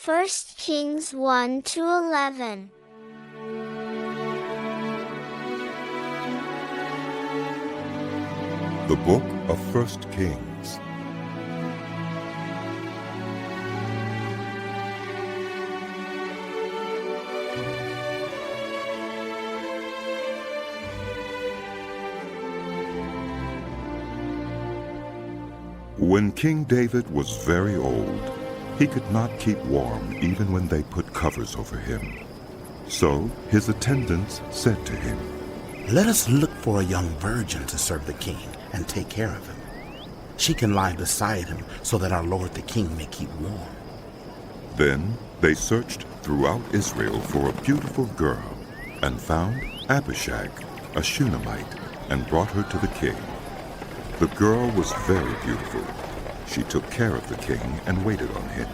1 Kings 1-11. The Book of 1 Kings. When King David was very old, he could not keep warm even when they put covers over him. So his attendants said to him, "Let us look for a young virgin to serve the king and take care of him. She can lie beside him so that our lord the king may keep warm." Then they searched throughout Israel for a beautiful girl and found Abishag, a Shunammite, and brought her to the king. The girl was very beautiful. She took care of the king and waited on him,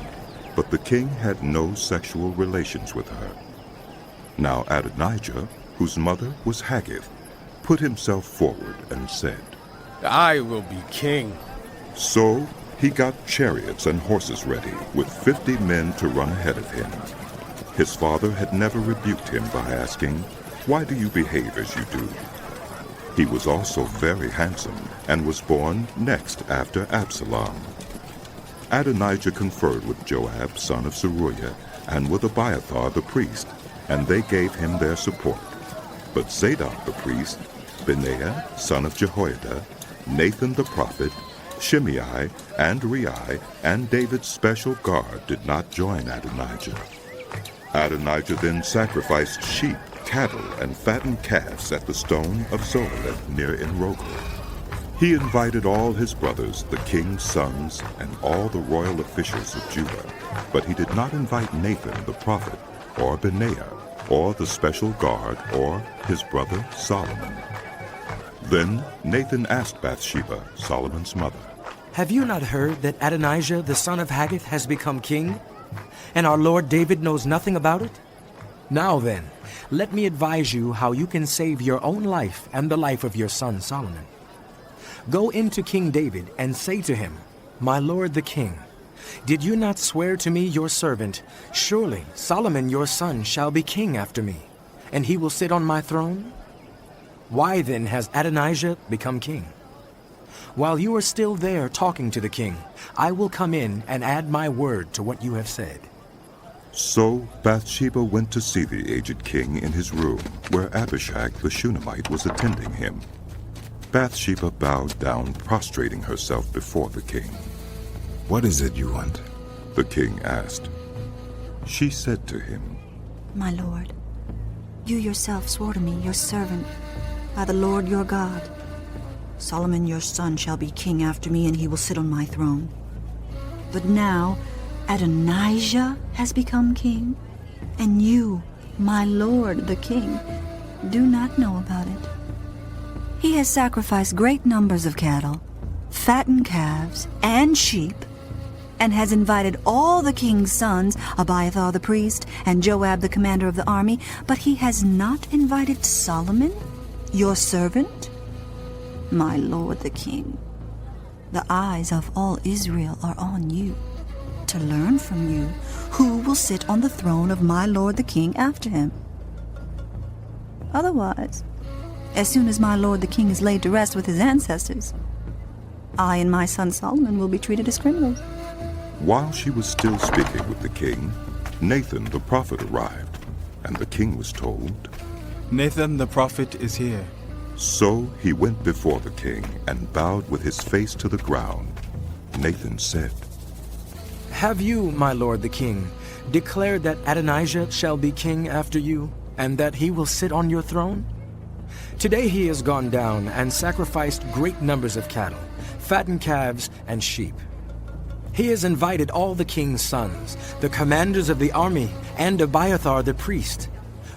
but the king had no sexual relations with her. Now Adonijah, whose mother was Haggith, put himself forward and said, "I will be king." So he got chariots and horses ready, with 50 men to run ahead of him. His father had never rebuked him by asking, "Why do you behave as you do?" He was also very handsome, and was born next after Absalom. Adonijah conferred with Joab, son of Zeruiah, and with Abiathar the priest, and they gave him their support. But Zadok the priest, Benaiah, son of Jehoiada, Nathan the prophet, Shimei, and Rei, and David's special guard did not join Adonijah. Adonijah then sacrificed sheep, cattle, and fattened calves at the stone of Zoheleth near Enrogel. He invited all his brothers, the king's sons, and all the royal officials of Judah, but he did not invite Nathan the prophet, or Benaiah, or the special guard, or his brother Solomon. Then Nathan asked Bathsheba, Solomon's mother, "Have you not heard that Adonijah the son of Haggith has become king, and our lord David knows nothing about it? Now then, let me advise you how you can save your own life and the life of your son Solomon. Go into King David and say to him, 'My lord the king, did you not swear to me your servant, surely Solomon your son shall be king after me, and he will sit on my throne? Why then has Adonijah become king? While you are still there talking to the king, I will come in and add my word to what you have said.'" So Bathsheba went to see the aged king in his room, where Abishag the Shunammite was attending him. Bathsheba bowed down, prostrating herself before the king. "What is it you want?" The king asked. She said to him, "My lord, you yourself swore to me, your servant, by the Lord your God, Solomon your son shall be king after me, and he will sit on my throne. But now Adonijah has become king, and you, my lord the king, do not know about it. He has sacrificed great numbers of cattle, fattened calves, and sheep, and has invited all the king's sons, Abiathar the priest, and Joab the commander of the army, but he has not invited Solomon, your servant? My lord the king, the eyes of all Israel are on you, to learn from you who will sit on the throne of my lord the king after him. Otherwise, as soon as my lord the king is laid to rest with his ancestors, I and my son Solomon will be treated as criminals." While she was still speaking with the king, Nathan the prophet arrived, and the king was told. Nathan the prophet is here. So he went before the king and bowed with his face to the ground. Nathan said, "Have you, my lord the king, declared that Adonijah shall be king after you, and that he will sit on your throne? Today he has gone down and sacrificed great numbers of cattle, fattened calves, and sheep. He has invited all the king's sons, the commanders of the army, and Abiathar the priest.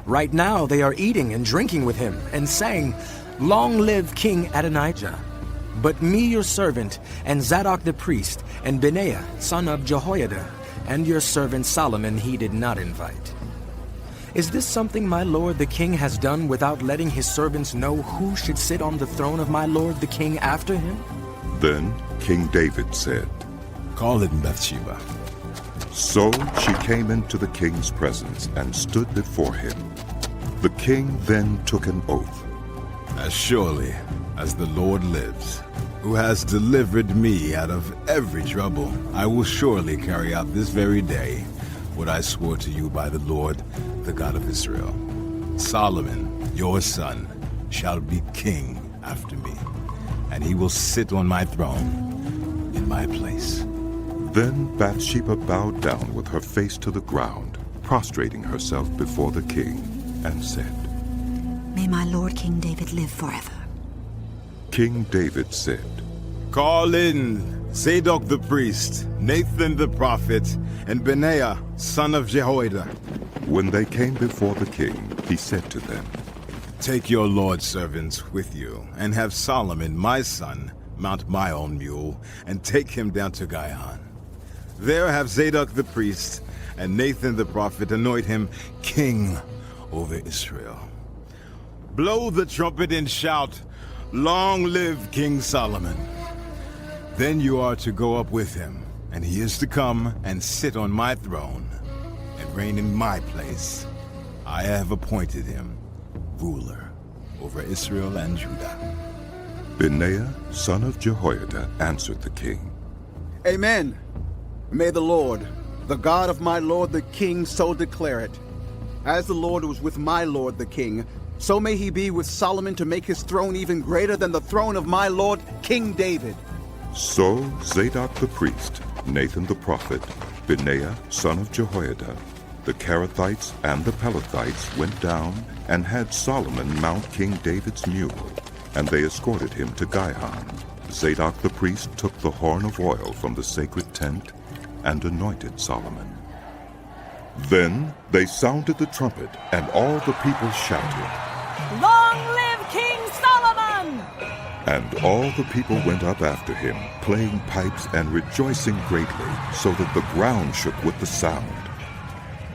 Right now they are eating and drinking with him, and saying, 'Long live King Adonijah.' But me your servant, and Zadok the priest, and Benaiah son of Jehoiada, and your servant Solomon he did not invite. Is this something my lord the king has done without letting his servants know who should sit on the throne of my lord the king after him?" Then King David said, "Call in Bathsheba." So she came into the king's presence and stood before him. The king then took an oath. As surely as the Lord lives, who has delivered me out of every trouble, I will surely carry out this very day what I swore to you by the Lord, the God of Israel. Solomon, your son, shall be king after me, and he will sit on my throne in my place. Then Bathsheba bowed down with her face to the ground, prostrating herself before the king, and said, May my lord King David live forever. King David said, Call in Zadok the priest, Nathan the prophet, and Benaiah, son of Jehoiada. When they came before the king, he said to them, Take your lord's servants with you, and have Solomon, my son, mount my own mule, and take him down to Gihon. There have Zadok the priest and Nathan the prophet anoint him king over Israel. Blow the trumpet and shout, Long live King Solomon! Then you are to go up with him, and he is to come and sit on my throne and reign in my place. I have appointed him ruler over Israel and Judah. Benaiah, son of Jehoiada, answered the king, Amen. May the Lord, the God of my lord the king, so declare it. As the Lord was with my lord the king, so may he be with Solomon to make his throne even greater than the throne of my lord King David. So Zadok the priest, Nathan the prophet, Benaiah, son of Jehoiada, the Kerethites and the Pelethites went down and had Solomon mount King David's mule, and they escorted him to Gihon. Zadok the priest took the horn of oil from the sacred tent and anointed Solomon. Then they sounded the trumpet, and all the people shouted, Long live King Solomon! And all the people went up after him, playing pipes and rejoicing greatly, so that the ground shook with the sound.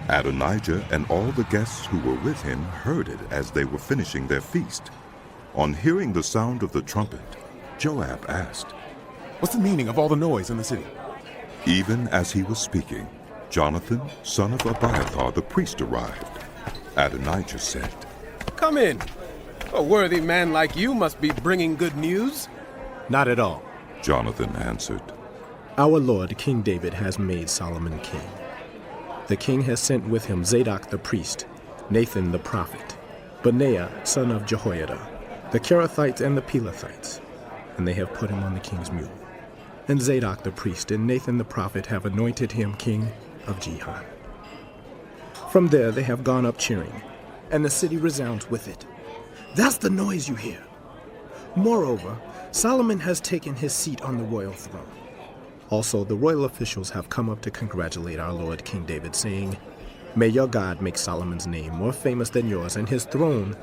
Adonijah and all the guests who were with him heard it as they were finishing their feast. On hearing the sound of the trumpet, Joab asked, What's the meaning of all the noise in the city? Even as he was speaking, Jonathan, son of Abiathar the priest, arrived. Adonijah said, Come in. A worthy man like you must be bringing good news. Not at all. Jonathan answered, Our lord King David has made Solomon king. The king has sent with him Zadok the priest, Nathan the prophet, Benaiah son of Jehoiada, the Kerethites and the Pelethites, and they have put him on the king's mule. And Zadok the priest and Nathan the prophet have anointed him king of Gihon. From there they have gone up cheering, and the city resounds with it. That's the noise you hear. Moreover, Solomon has taken his seat on the royal throne. Also, the royal officials have come up to congratulate our Lord King David, saying, May your God make Solomon's name more famous than yours, and his throne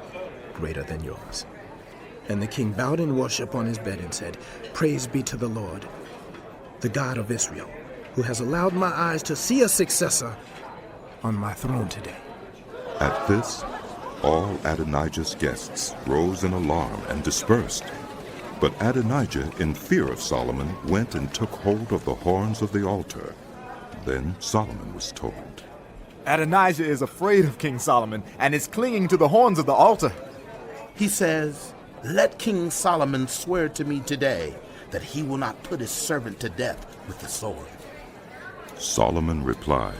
greater than yours. And the king bowed in worship on his bed and said, Praise be to the Lord, the God of Israel, who has allowed my eyes to see a successor on my throne today. At this, all Adonijah's guests rose in alarm and dispersed. But Adonijah, in fear of Solomon, went and took hold of the horns of the altar. Then Solomon was told, Adonijah is afraid of King Solomon and is clinging to the horns of the altar. He says, Let King Solomon swear to me today that he will not put his servant to death with the sword. Solomon replied,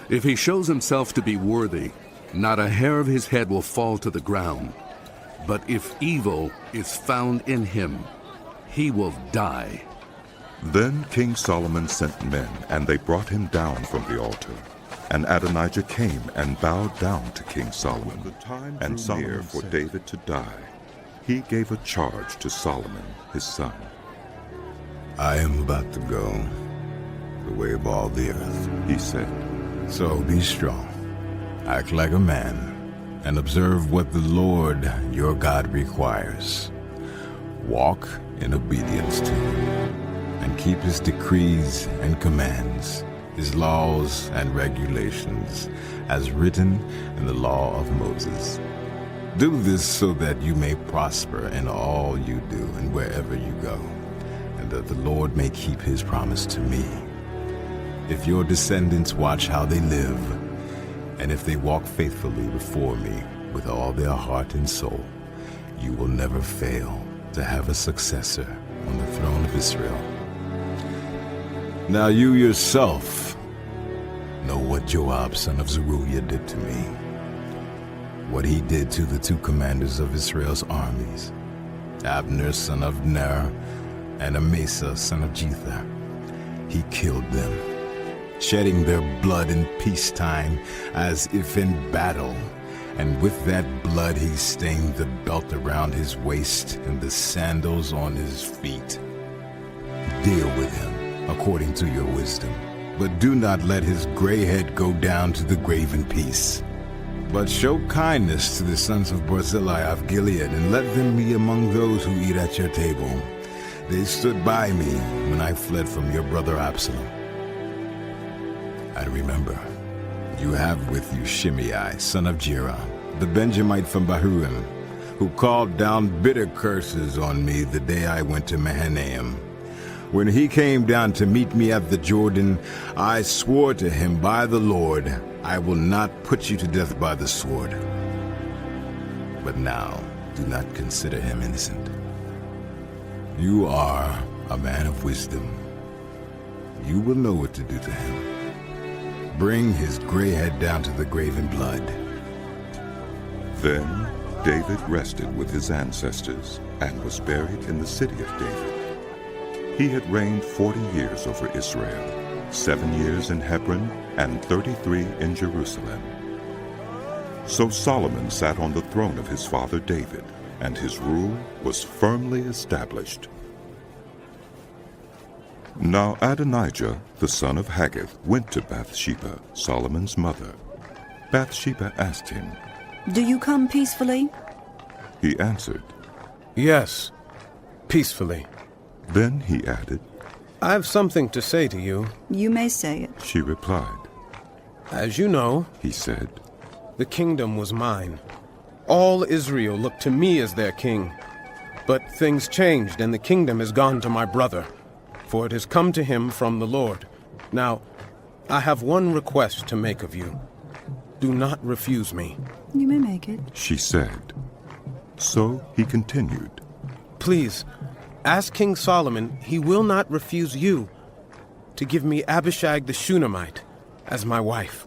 If he shows himself to be worthy, not a hair of his head will fall to the ground. But if evil is found in him, he will die. Then King Solomon sent men, and they brought him down from the altar. And Adonijah came and bowed down to King Solomon. The time and drew near for David to die. He gave a charge to Solomon, his son. I am about to go the way of all the earth, he said. So be strong, act like a man, and observe what the Lord your God requires. Walk in obedience to him, and keep his decrees and commands, his laws and regulations, as written in the law of Moses. Do this so that you may prosper in all you do and wherever you go, and that the Lord may keep his promise to me. if your descendants watch how they live, and if they walk faithfully before me with all their heart and soul, you will never fail to have a successor on the throne of Israel. Now you yourself know what Joab, son of Zeruiah, did to me, what he did to the 2 commanders of Israel's armies, Abner, son of Ner, and Amasa, son of Jether. He killed them, shedding their blood in peacetime as if in battle, and with that blood he stained the belt around his waist and the sandals on his feet. Deal with him according to your wisdom, but do not let his gray head go down to the grave in peace. But show kindness to the sons of Barzillai of Gilead, and let them be among those who eat at your table. They stood by me when I fled from your brother Absalom. And remember, you have with you Shimei, son of Gera, the Benjamite from Bahurim, who called down bitter curses on me the day I went to Mahanaim. When he came down to meet me at the Jordan, I swore to him by the Lord, I will not put you to death by the sword. But now, do not consider him innocent. You are a man of wisdom. You will know what to do to him. Bring his gray head down to the grave in blood. Then David rested with his ancestors and was buried in the city of David. He had reigned 40 years over Israel, 7 years in Hebron and 33 in Jerusalem. So Solomon sat on the throne of his father David, and his rule was firmly established. Now Adonijah, the son of Haggith, went to Bathsheba, Solomon's mother. Bathsheba asked him, Do you come peacefully? He answered, Yes, peacefully. Then he added, I have something to say to you. You may say it. She replied. As you know, he said, the kingdom was mine. All Israel looked to me as their king. But things changed, and the kingdom has gone to my brother, for it has come to him from the Lord. Now, I have one request to make of you. Do not refuse me. You may make it, she said. So he continued, Please, ask King Solomon he will not refuse you to give me Abishag the Shunammite as my wife.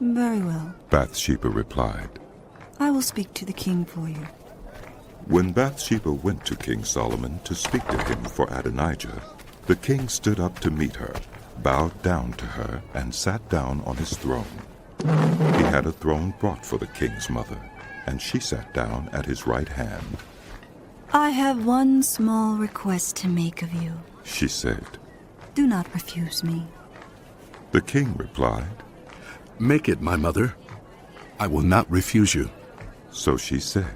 Very well. Bathsheba replied. I will speak to the king for you. When Bathsheba went to King Solomon to speak to him for Adonijah, the king stood up to meet her, bowed down to her, and sat down on his throne. He had a throne brought for the king's mother, and she sat down at his right hand. I have one small request to make of you, she said. Do not refuse me. The king replied, Make it, my mother. I will not refuse you. So she said,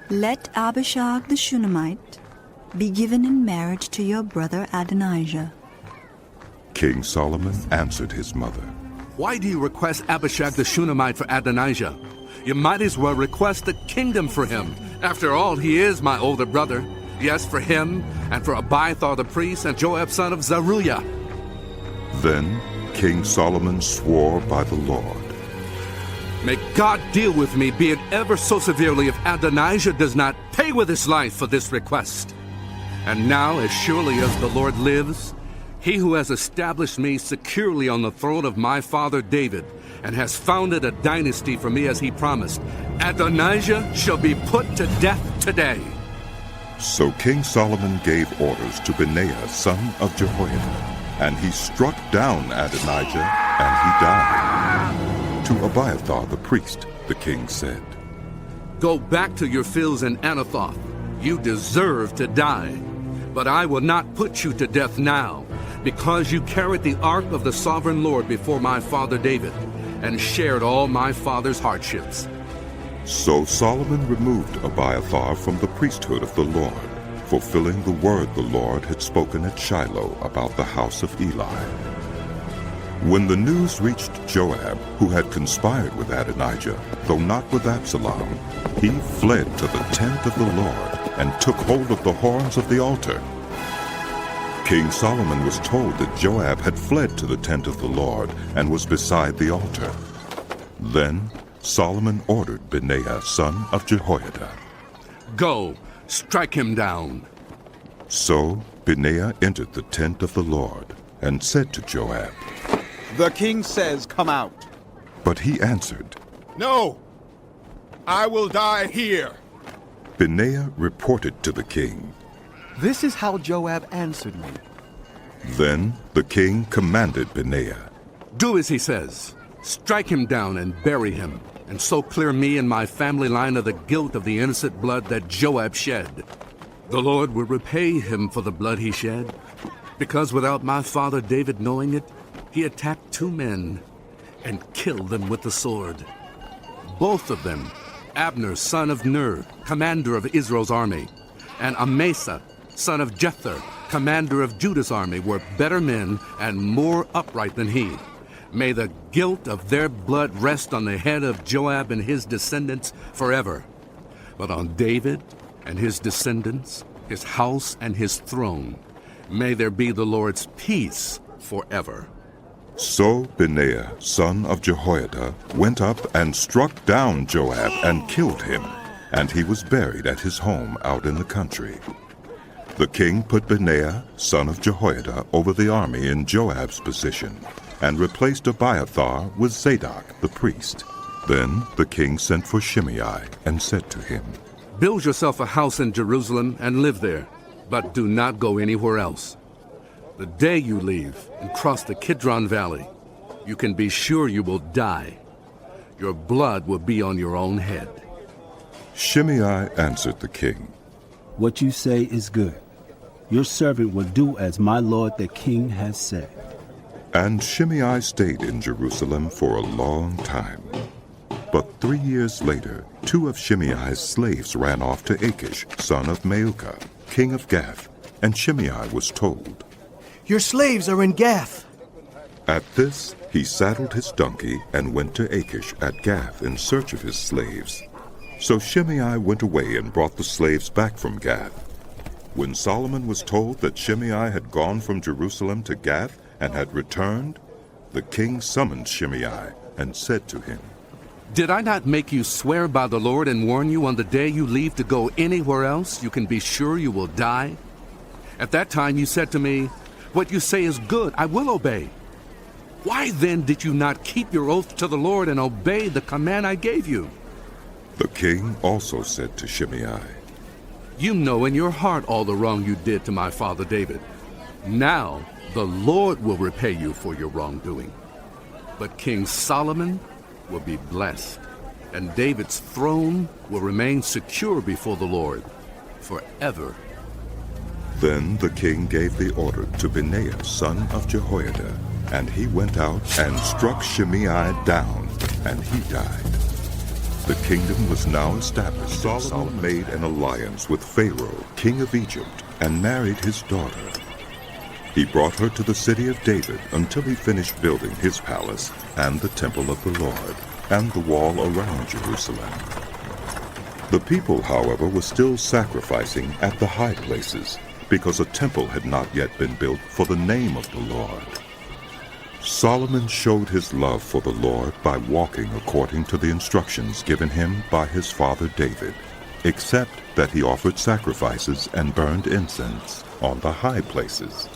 Let Abishag the Shunammite be given in marriage to your brother Adonijah. King Solomon answered his mother, Why do you request Abishag the Shunammite for Adonijah? You might as well request the kingdom for him. After all, he is my older brother. Yes, for him, and for Abiathar the priest, and Joab son of Zeruiah. Then King Solomon swore by the Lord, May God deal with me, be it ever so severely, if Adonijah does not pay with his life for this request. And now, as surely as the Lord lives, he who has established me securely on the throne of my father David, and has founded a dynasty for me as he promised, Adonijah shall be put to death today. So King Solomon gave orders to Benaiah, son of Jehoiada, and he struck down Adonijah, and he died. To Abiathar the priest, the king said, Go back to your fields in Anathoth. You deserve to die. But I will not put you to death now, because you carried the ark of the sovereign Lord before my father David, and shared all my father's hardships. So Solomon removed Abiathar from the priesthood of the Lord, fulfilling the word the Lord had spoken at Shiloh about the house of Eli. When the news reached Joab, who had conspired with Adonijah, though not with Absalom, he fled to the tent of the Lord and took hold of the horns of the altar. King Solomon was told that Joab had fled to the tent of the Lord and was beside the altar. Then Solomon ordered Benaiah, son of Jehoiada, Go, strike him down. So Benaiah entered the tent of the Lord and said to Joab, The king says, come out. But he answered, No! I will die here. Benaiah reported to the king. This is how Joab answered me. Then the king commanded Benaiah, Do as he says. Strike him down and bury him, and so clear me and my family line of the guilt of the innocent blood that Joab shed. The Lord will repay him for the blood he shed, because without my father David knowing it, he attacked 2 men and killed them with the sword. Both of them, Abner, son of Ner, commander of Israel's army, and Amasa, son of Jether, commander of Judah's army, were better men and more upright than he. May the guilt of their blood rest on the head of Joab and his descendants forever. But on David and his descendants, his house and his throne, may there be the Lord's peace forever. So Benaiah, son of Jehoiada, went up and struck down Joab and killed him, and he was buried at his home out in the country. The king put Benaiah, son of Jehoiada, over the army in Joab's position, and replaced Abiathar with Zadok the priest. Then the king sent for Shimei and said to him, Build yourself a house in Jerusalem and live there, but do not go anywhere else. The day you leave and cross the Kidron Valley, you can be sure you will die. Your blood will be on your own head. Shimei answered the king, What you say is good. Your servant will do as my lord the king has said. And Shimei stayed in Jerusalem for a long time. But 3 years later, 2 of Shimei's slaves ran off to Achish, son of Maacah, king of Gath, and Shimei was told, Your slaves are in Gath. At this, he saddled his donkey and went to Achish at Gath in search of his slaves. So Shimei went away and brought the slaves back from Gath. When Solomon was told that Shimei had gone from Jerusalem to Gath and had returned, the king summoned Shimei and said to him, Did I not make you swear by the Lord and warn you on the day you leave to go anywhere else you can be sure you will die? At that time you said to me, What you say is good, I will obey. Why then did you not keep your oath to the Lord and obey the command I gave you? The king also said to Shimei, You know in your heart all the wrong you did to my father David. Now the Lord will repay you for your wrongdoing. But King Solomon will be blessed, and David's throne will remain secure before the Lord forever. Then the king gave the order to Benaiah, son of Jehoiada, and he went out and struck Shimei down, and he died. The kingdom was now established. Solomon made an alliance with Pharaoh, king of Egypt, and married his daughter. He brought her to the city of David until he finished building his palace and the temple of the Lord, and the wall around Jerusalem. The people, however, were still sacrificing at the high places, because a temple had not yet been built for the name of the Lord. Solomon showed his love for the Lord by walking according to the instructions given him by his father David, except that he offered sacrifices and burned incense on the high places.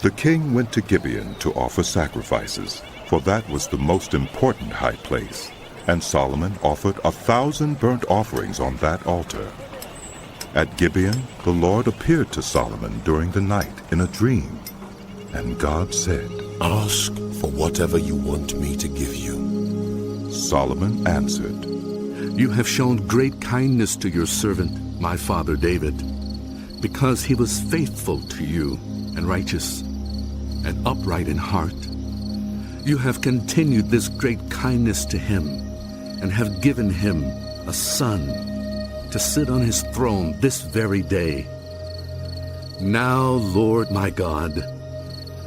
The king went to Gibeon to offer sacrifices, for that was the most important high place, and Solomon offered 1,000 burnt offerings on that altar. At Gibeon, the Lord appeared to Solomon during the night in a dream, and God said, Ask for whatever you want me to give you. Solomon answered, You have shown great kindness to your servant, my father David, because he was faithful to you and righteous and upright in heart. You have continued this great kindness to him and have given him a son to sit on his throne this very day. Now, Lord my God,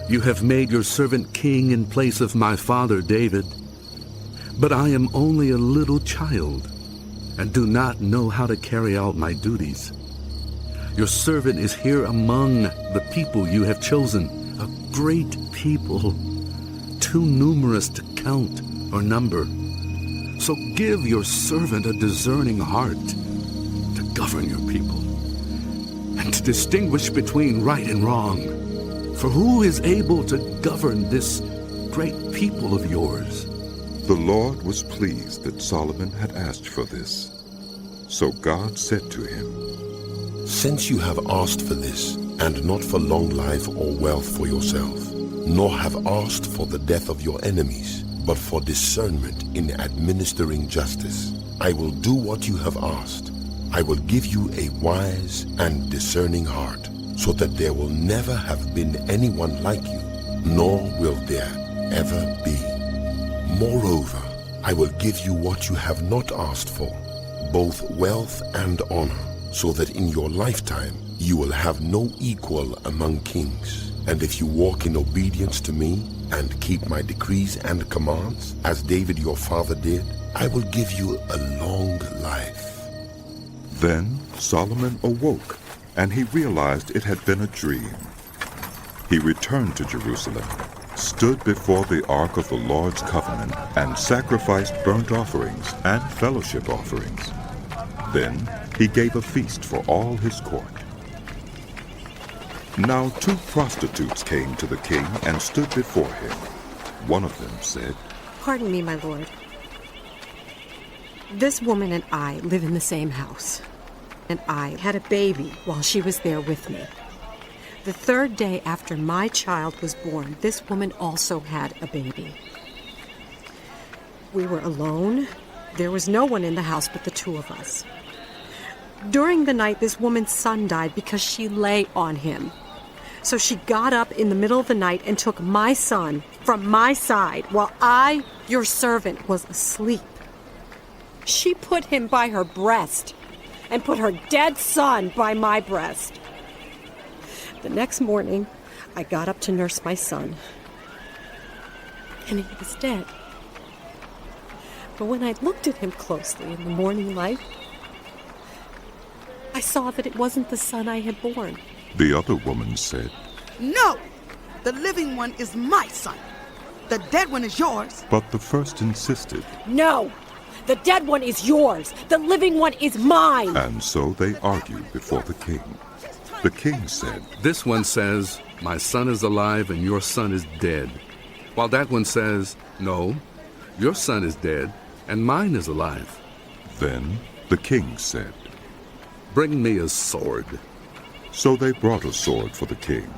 you have made your servant king in place of my father David, but I am only a little child and do not know how to carry out my duties. Your servant is here among the people you have chosen, a great people, too numerous to count or number. So give your servant a discerning heart to govern your people and to distinguish between right and wrong. For who is able to govern this great people of yours? The Lord was pleased that Solomon had asked for this. So God said to him, Since you have asked for this, and not for long life or wealth for yourself, nor have asked for the death of your enemies, but for discernment in administering justice, I will do what you have asked. I will give you a wise and discerning heart, so that there will never have been anyone like you, nor will there ever be. Moreover, I will give you what you have not asked for, both wealth and honor, so that in your lifetime you will have no equal among kings. And if you walk in obedience to me and keep my decrees and commands, as David your father did, I will give you a long life. Then Solomon awoke, and he realized it had been a dream. He returned to Jerusalem, stood before the ark of the Lord's covenant, and sacrificed burnt offerings and fellowship offerings. Then he gave a feast for all his court. Now 2 prostitutes came to the king and stood before him. One of them said, Pardon me, my lord. This woman and I live in the same house, and I had a baby while she was there with me. The 3rd day after my child was born, this woman also had a baby. We were alone. There was no one in the house but the 2 of us. During the night, this woman's son died because she lay on him. So she got up in the middle of the night and took my son from my side while I, your servant, was asleep. She put him by her breast and put her dead son by my breast. The next morning, I got up to nurse my son, and he was dead. But when I looked at him closely in the morning light, I saw that it wasn't the son I had born. The other woman said, No! The living one is my son. The dead one is yours. But the first insisted. No! The dead one is yours. The living one is mine. And so they argued before the king. The king said, This one says, My son is alive and your son is dead. While that one says, No, your son is dead and mine is alive. Then the king said, Bring me a sword. So they brought a sword for the king.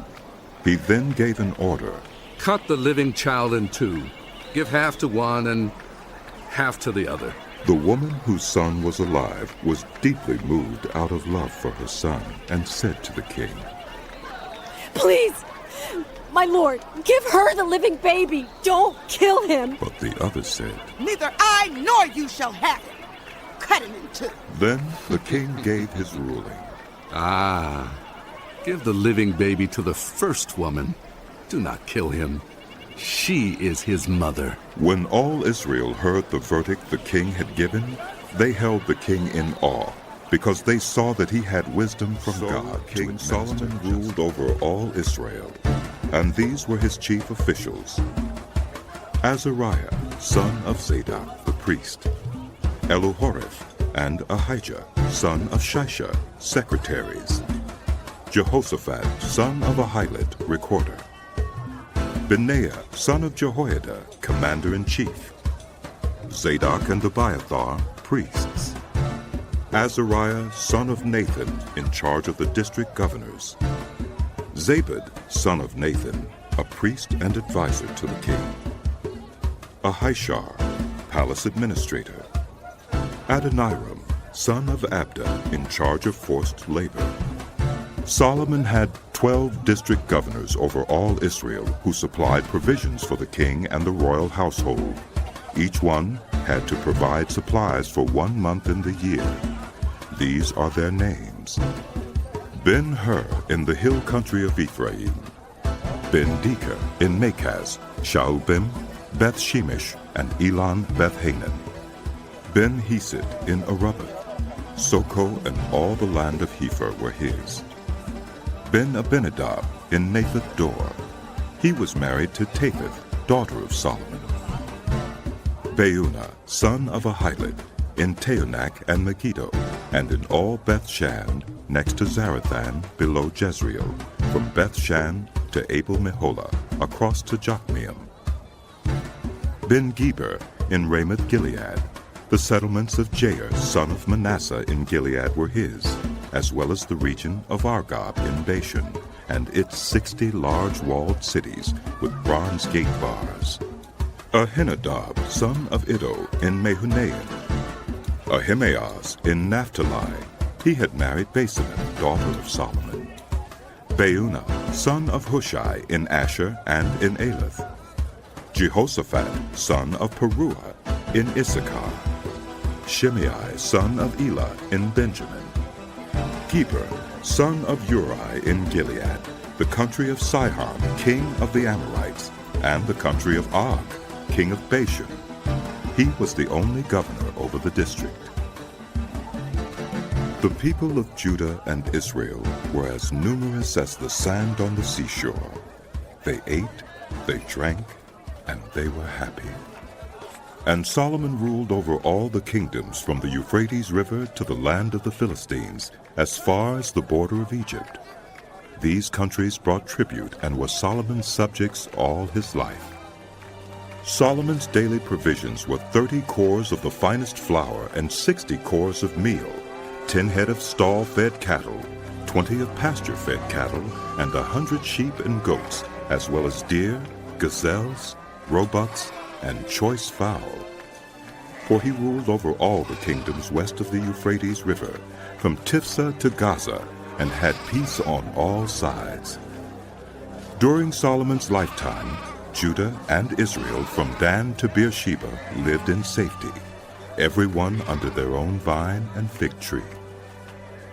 He then gave an order. Cut the living child in 2. Give half to one and half to the other. The woman whose son was alive was deeply moved out of love for her son and said to the king, Please, my lord, give her the living baby. Don't kill him. But the other said, Neither I nor you shall have him. Cut him in 2. Then the king gave his ruling. Ah, give the living baby to the first woman. Do not kill him. She is his mother. When all Israel heard the verdict the king had given, they held the king in awe, because they saw that he had wisdom from God. King Solomon ruled over all Israel, and these were his chief officials: Azariah, son of Zadok the priest, Eluhoreph and Ahijah, son of Shisha, secretaries, Jehoshaphat, son of Ahilud, recorder, Benaiah, son of Jehoiada, commander-in-chief, Zadok and Abiathar, priests, Azariah, son of Nathan, in charge of the district governors, Zabud, son of Nathan, a priest and advisor to the king, Ahishar, palace administrator, Adoniram, son of Abda, in charge of forced labor. Solomon had 12 district governors over all Israel who supplied provisions for the king and the royal household. Each one had to provide supplies for 1 month in the year. These are their names: Ben-Hur in the hill country of Ephraim, Ben-Dikah in Makaz, Shaalbim, Beth-Shemesh, and Elon Beth-Hanan, Ben-Hesed in Arubah. Soko and all the land of Hepher were his. Ben Abinadab in Naphath Dor. He was married to Tapheth, daughter of Solomon. Beuna, son of Ahilud, in Taanach and Megiddo, and in all Bethshan, next to Zarathan, below Jezreel, from Bethshan to Abel-Meholah, across to Jokmeam. Ben-Geber in Ramoth-Gilead. The settlements of Jair, son of Manasseh, in Gilead were his, as well as the region of Argob in Bashan, and its 60 large walled cities with bronze gate bars. Ahinadab, son of Iddo, in Mehunaim. Ahimaaz in Naphtali. He had married Baseman, daughter of Solomon. Beuna, son of Hushai, in Asher and in Elath. Jehoshaphat, son of Peruah, in Issachar. Shimei, son of Elah, in Benjamin. Geber, son of Uri, in Gilead, the country of Sihon, king of the Amorites, and the country of Og, king of Bashan. He was the only governor over the district. The people of Judah and Israel were as numerous as the sand on the seashore. They ate, they drank, and they were happy. And Solomon ruled over all the kingdoms from the Euphrates River to the land of the Philistines, as far as the border of Egypt. These countries brought tribute and were Solomon's subjects all his life. Solomon's daily provisions were 30 cores of the finest flour and 60 cores of meal, 10 head of stall-fed cattle, 20 of pasture-fed cattle, and 100 sheep and goats, as well as deer, gazelles, roebucks, and choice fowl. For he ruled over all the kingdoms west of the Euphrates River, from Tifsa to Gaza, and had peace on all sides. During Solomon's lifetime, Judah and Israel from Dan to Beersheba lived in safety, everyone under their own vine and fig tree.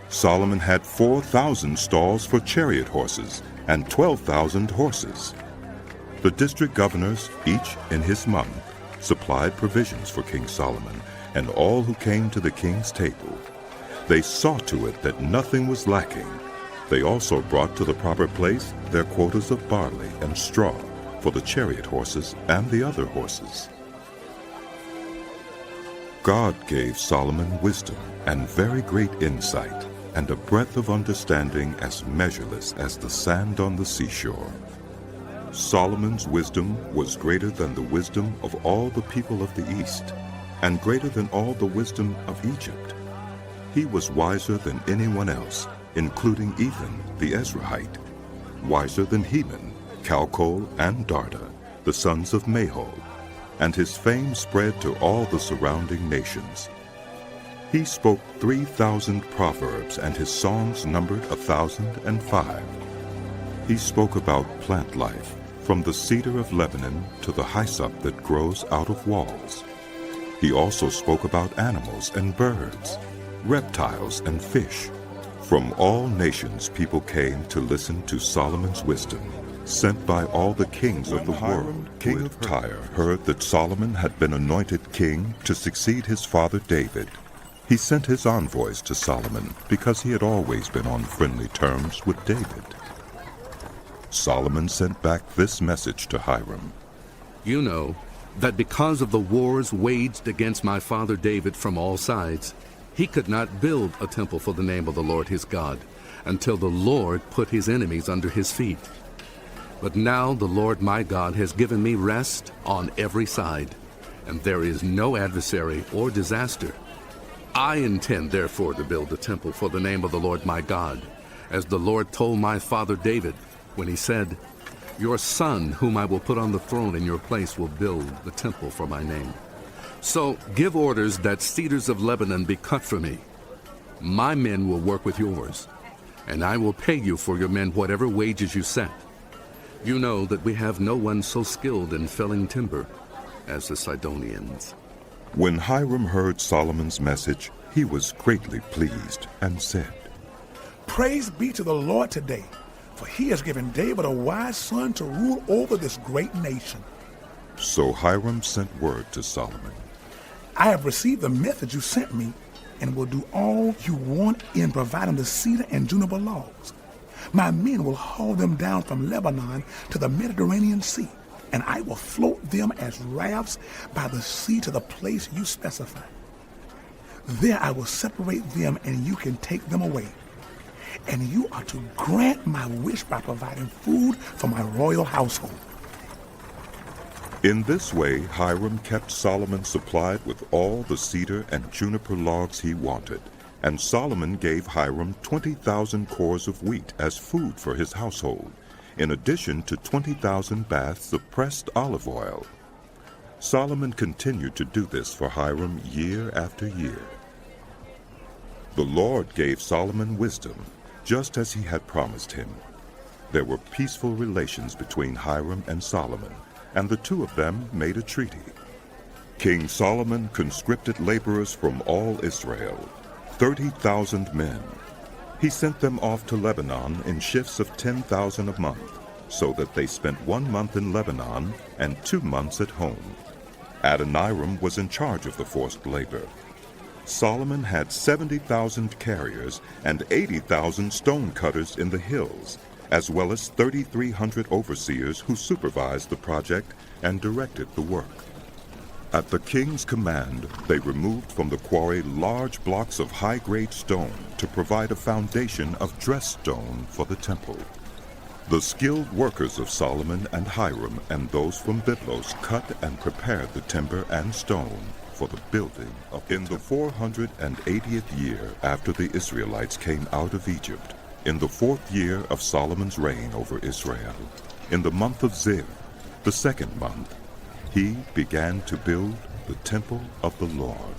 Solomon had 4,000 stalls for chariot horses and 12,000 horses. The district governors, each in his month, supplied provisions for King Solomon and all who came to the king's table. They saw to it that nothing was lacking. They also brought to the proper place their quotas of barley and straw for the chariot horses and the other horses. God gave Solomon wisdom and very great insight, and a breadth of understanding as measureless as the sand on the seashore. Solomon's wisdom was greater than the wisdom of all the people of the East, and greater than all the wisdom of Egypt. He was wiser than anyone else, including Ethan the Ezrahite, wiser than Heman, Calcol, and Darda, the sons of Mahol, and his fame spread to all the surrounding nations. He spoke 3,000 proverbs, and his songs numbered 1,005. He spoke about plant life, from the cedar of Lebanon to the hyssop that grows out of walls. He also spoke about animals and birds, reptiles and fish. From all nations people came to listen to Solomon's wisdom, sent by all the kings of the world. King of Tyre heard that Solomon had been anointed king to succeed his father David. He sent his envoys to Solomon because he had always been on friendly terms with David. Solomon sent back this message to Hiram. You know that because of the wars waged against my father David from all sides, he could not build a temple for the name of the Lord his God until the Lord put his enemies under his feet. But now the Lord my God has given me rest on every side, and there is no adversary or disaster. I intend therefore to build a temple for the name of the Lord my God, as the Lord told my father David when he said, "Your son, whom I will put on the throne in your place, will build the temple for my name." So give orders that cedars of Lebanon be cut for me. My men will work with yours, and I will pay you for your men whatever wages you set. You know that we have no one so skilled in felling timber as the Sidonians. When Hiram heard Solomon's message, he was greatly pleased and said, "Praise be to the Lord today, for he has given David a wise son to rule over this great nation." So Hiram sent word to Solomon. "I have received the message you sent me and will do all you want in providing the cedar and juniper logs. My men will haul them down from Lebanon to the Mediterranean Sea, and I will float them as rafts by the sea to the place you specify. There I will separate them, and you can take them away. And you are to grant my wish by providing food for my royal household. In this way, Hiram kept Solomon supplied with all the cedar and juniper logs he wanted, and Solomon gave Hiram 20,000 cores of wheat as food for his household, in addition to 20,000 baths of pressed olive oil. Solomon continued to do this for Hiram year after year. The Lord gave Solomon wisdom, just as he had promised him. There were peaceful relations between Hiram and Solomon, and the two of them made a treaty. King Solomon conscripted laborers from all Israel, 30,000 men. He sent them off to Lebanon in shifts of 10,000 a month, so that they spent 1 month in Lebanon and 2 months at home. Adoniram was in charge of the forced labor. Solomon had 70,000 carriers and 80,000 stone cutters in the hills, as well as 3,300 overseers who supervised the project and directed the work. At the king's command, they removed from the quarry large blocks of high-grade stone to provide a foundation of dressed stone for the temple. The skilled workers of Solomon and Hiram and those from Byblos cut and prepared the timber and stone for the building of the temple. In the 480th year after the Israelites came out of Egypt, in the 4th year of Solomon's reign over Israel, in the month of Ziv, the 2nd month, he began to build the temple of the Lord.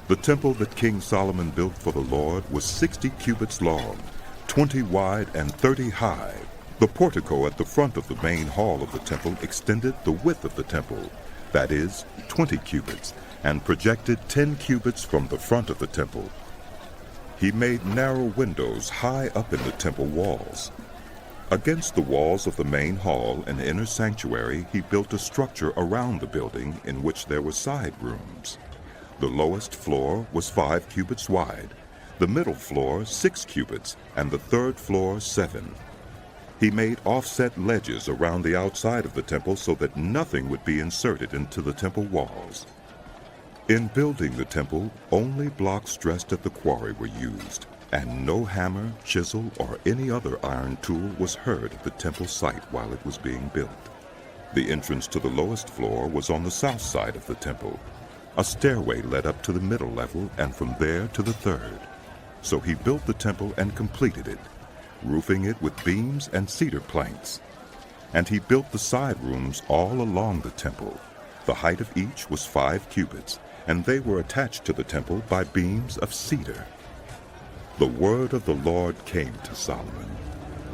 The temple that King Solomon built for the Lord was 60 cubits long, 20 wide, and 30 high. The portico at the front of the main hall of the temple extended the width of the temple, that is, 20 cubits, and projected 10 cubits from the front of the temple. He made narrow windows high up in the temple walls. Against the walls of the main hall and inner sanctuary, he built a structure around the building in which there were side rooms. The lowest floor was 5 cubits wide, the middle floor 6 cubits, and the 3rd floor 7. He made offset ledges around the outside of the temple so that nothing would be inserted into the temple walls. In building the temple, only blocks dressed at the quarry were used, and no hammer, chisel, or any other iron tool was heard at the temple site while it was being built. The entrance to the lowest floor was on the south side of the temple. A stairway led up to the middle level and from there to the 3rd. So he built the temple and completed it, roofing it with beams and cedar planks. And he built the side rooms all along the temple. The height of each was 5 cubits, and they were attached to the temple by beams of cedar. The word of the Lord came to Solomon.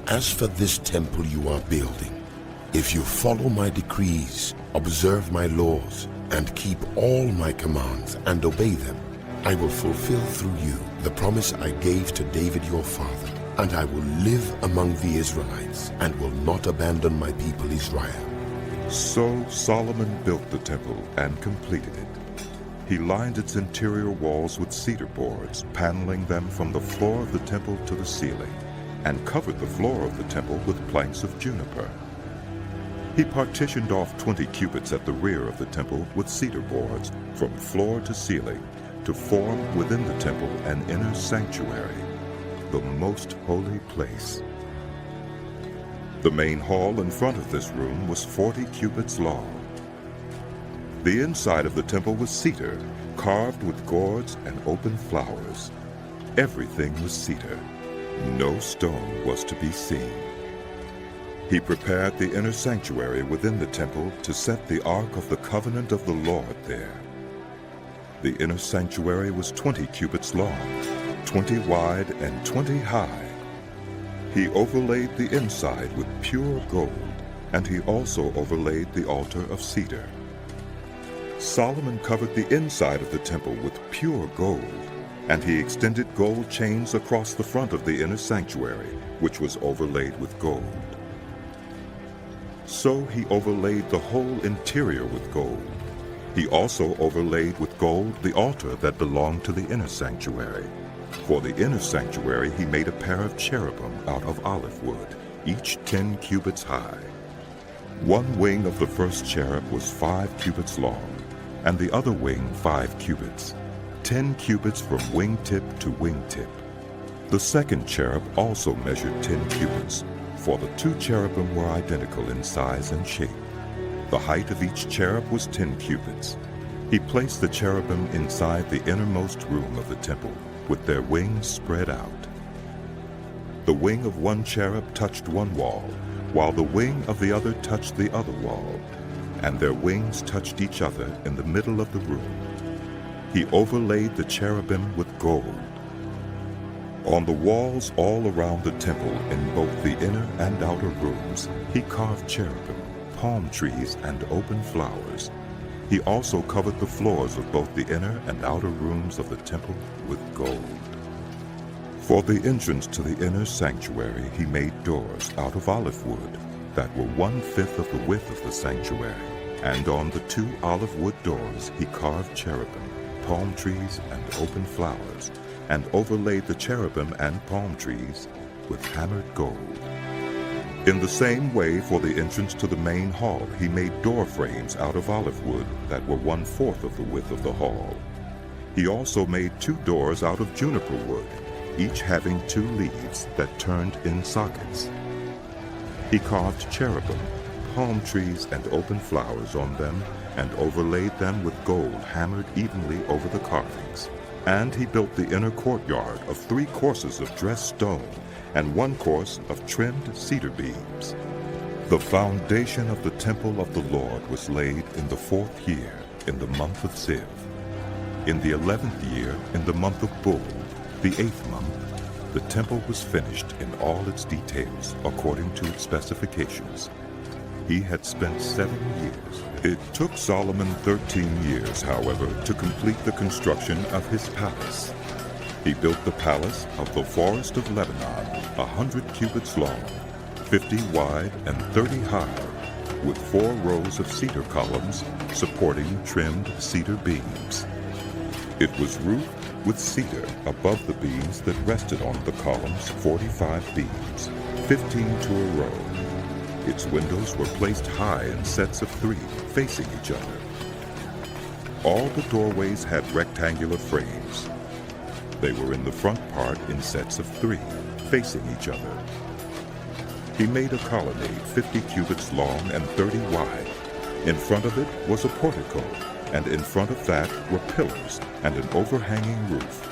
As for this temple you are building, if you follow my decrees, observe my laws, and keep all my commands and obey them, I will fulfill through you the promise I gave to David your father, and I will live among the Israelites and will not abandon my people Israel. So Solomon built the temple and completed it. He lined its interior walls with cedar boards, paneling them from the floor of the temple to the ceiling, and covered the floor of the temple with planks of juniper. He partitioned off 20 cubits at the rear of the temple with cedar boards from floor to ceiling to form within the temple an inner sanctuary, the most holy place. The main hall in front of this room was 40 cubits long. The inside of the temple was cedar, carved with gourds and open flowers. Everything was cedar. No stone was to be seen. He prepared the inner sanctuary within the temple to set the Ark of the Covenant of the Lord there. The inner sanctuary was 20 cubits long, 20 wide, and 20 high. He overlaid the inside with pure gold, and he also overlaid the altar of cedar. Solomon covered the inside of the temple with pure gold, and he extended gold chains across the front of the inner sanctuary, which was overlaid with gold. So he overlaid the whole interior with gold. He also overlaid with gold the altar that belonged to the inner sanctuary, For the inner sanctuary he made a pair of cherubim out of olive wood, each 10 cubits high. One wing of the first cherub was 5 cubits long, and the other wing 5 cubits, 10 cubits from wingtip to wingtip. The second cherub also measured 10 cubits, for the 2 cherubim were identical in size and shape. The height of each cherub was 10 cubits. He placed the cherubim inside the innermost room of the temple, with their wings spread out. The wing of one cherub touched one wall, while the wing of the other touched the other wall, and their wings touched each other in the middle of the room. He overlaid the cherubim with gold. On the walls all around the temple, in both the inner and outer rooms, he carved cherubim, palm trees, and open flowers. He also covered the floors of both the inner and outer rooms of the temple with gold. For the entrance to the inner sanctuary he made doors out of olive wood that were 1/5 of the width of the sanctuary, and on the 2 olive wood doors he carved cherubim, palm trees, and open flowers, and overlaid the cherubim and palm trees with hammered gold. In the same way, for the entrance to the main hall, he made door frames out of olive wood that were 1/4 of the width of the hall. He also made 2 doors out of juniper wood, each having 2 leaves that turned in sockets. He carved cherubim, palm trees, and open flowers on them, and overlaid them with gold hammered evenly over the carvings. And he built the inner courtyard of 3 courses of dressed stone, and 1 course of trimmed cedar beams. The foundation of the temple of the Lord was laid in the 4th year, in the month of Ziv. In the 11th year, in the month of Bul, the 8th month, the temple was finished in all its details according to its specifications. He had spent 7 years. It took Solomon 13 years, however, to complete the construction of his palace. He built the palace of the forest of Lebanon, 100 cubits long, 50 wide, and 30 high, with 4 rows of cedar columns supporting trimmed cedar beams. It was roofed with cedar above the beams that rested on the columns, 45 beams, 15 to a row. Its windows were placed high in sets of 3, facing each other. All the doorways had rectangular frames. They were in the front part in sets of 3, facing each other. He made a colonnade 50 cubits long and 30 wide. In front of it was a portico, and in front of that were pillars and an overhanging roof.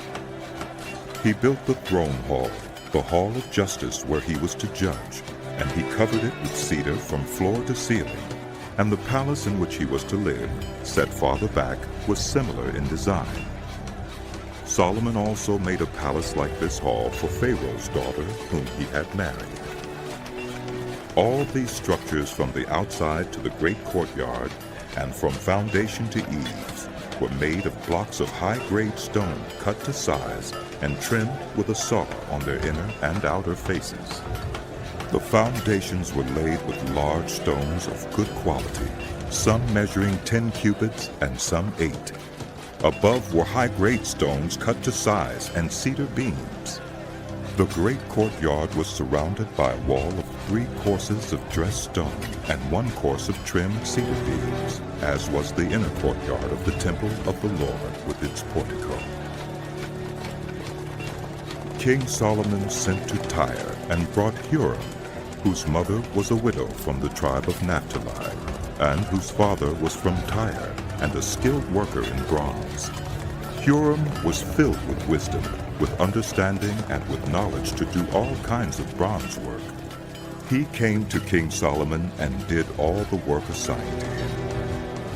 He built the throne hall, the hall of justice where he was to judge, and he covered it with cedar from floor to ceiling. And the palace in which he was to live, set farther back, was similar in design. Solomon also made a palace like this hall for Pharaoh's daughter, whom he had married. All these structures from the outside to the great courtyard, and from foundation to eaves, were made of blocks of high-grade stone cut to size and trimmed with a saw on their inner and outer faces. The foundations were laid with large stones of good quality, some measuring 10 cubits and some 8. Above were high-grade stones cut to size and cedar beams. The great courtyard was surrounded by a wall of 3 courses of dressed stone and 1 course of trimmed cedar beams, as was the inner courtyard of the temple of the Lord with its portico. King Solomon sent to Tyre and brought Huram, whose mother was a widow from the tribe of Naphtali, and whose father was from Tyre, and a skilled worker in bronze. Huram was filled with wisdom, with understanding, and with knowledge to do all kinds of bronze work. He came to King Solomon and did all the work assigned to him.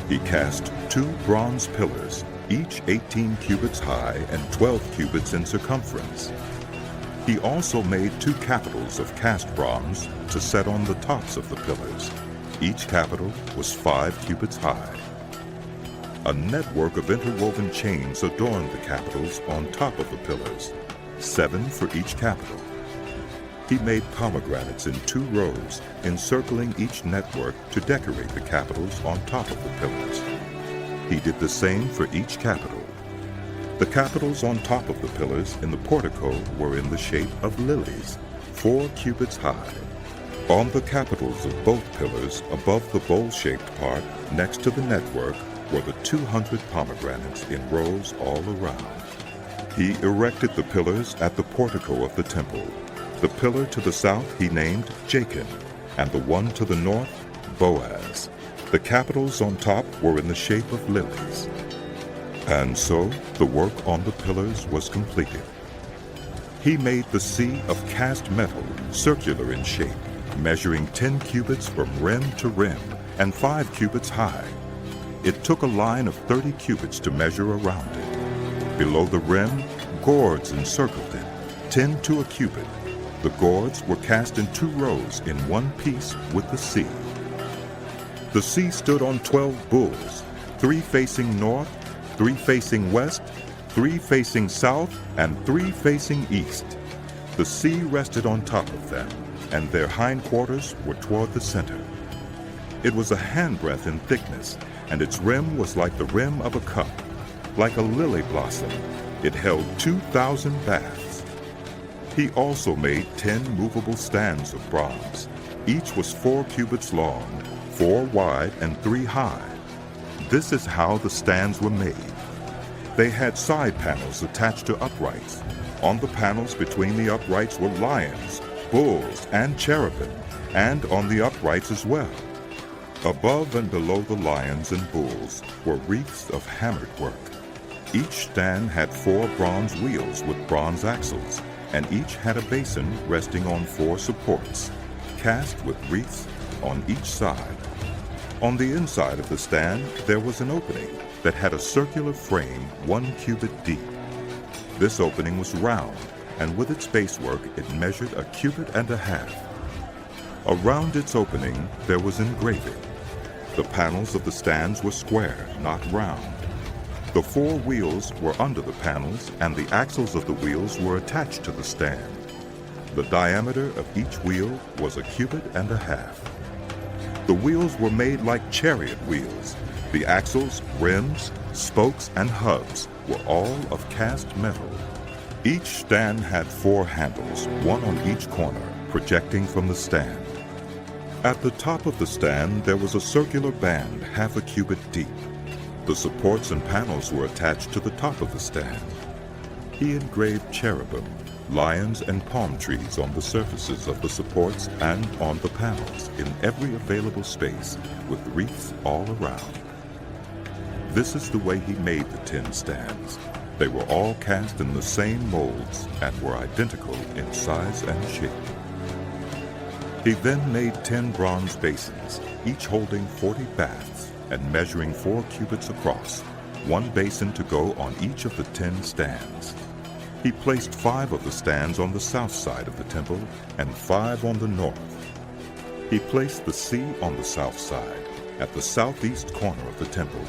He cast 2 bronze pillars, each 18 cubits high and 12 cubits in circumference. He also made 2 capitals of cast bronze to set on the tops of the pillars. Each capital was 5 cubits high. A network of interwoven chains adorned the capitals on top of the pillars, 7 for each capital. He made pomegranates in 2 rows, encircling each network to decorate the capitals on top of the pillars. He did the same for each capital. The capitals on top of the pillars in the portico were in the shape of lilies, 4 cubits high. On the capitals of both pillars, above the bowl-shaped part, next to the network, were the 200 pomegranates in rows all around. He erected the pillars at the portico of the temple. The pillar to the south he named Jachin, and the one to the north, Boaz. The capitals on top were in the shape of lilies. And so the work on the pillars was completed. He made the sea of cast metal, circular in shape, measuring 10 cubits from rim to rim, and 5 cubits high. It took a line of 30 cubits to measure around it. Below the rim, gourds encircled it, 10 to a cubit. The gourds were cast in 2 rows in one piece with the sea. The sea stood on 12 bulls, 3 facing north, 3 facing west, 3 facing south, and 3 facing east. The sea rested on top of them, and their hindquarters were toward the center. It was a handbreadth in thickness, and its rim was like the rim of a cup. Like a lily blossom, it held 2,000 baths. He also made 10 movable stands of bronze. Each was 4 cubits long, 4 wide, and 3 high. This is how the stands were made. They had side panels attached to uprights. On the panels between the uprights were lions, bulls, and cherubim, and on the uprights as well. Above and below the lions and bulls were wreaths of hammered work. Each stand had 4 bronze wheels with bronze axles, and each had a basin resting on 4 supports, cast with wreaths on each side. On the inside of the stand there was an opening that had a circular frame 1 cubit deep. This opening was round, and with its basework it measured 1.5 cubits. Around its opening there was engraving. The panels of the stands were square, not round. The 4 wheels were under the panels, and the axles of the wheels were attached to the stand. The diameter of each wheel was 1.5 cubits. The wheels were made like chariot wheels. The axles, rims, spokes, and hubs were all of cast metal. Each stand had 4 handles, 1 on each corner, projecting from the stand. At the top of the stand there was a circular band 0.5 cubit deep. The supports and panels were attached to the top of the stand. He engraved cherubim, lions, and palm trees on the surfaces of the supports and on the panels in every available space, with wreaths all around. This is the way he made the 10 stands. They were all cast in the same molds and were identical in size and shape. He then made 10 bronze basins, each holding 40 baths and measuring 4 cubits across, 1 basin to go on each of the 10 stands. He placed 5 of the stands on the south side of the temple and 5 on the north. He placed the sea on the south side, at the southeast corner of the temple.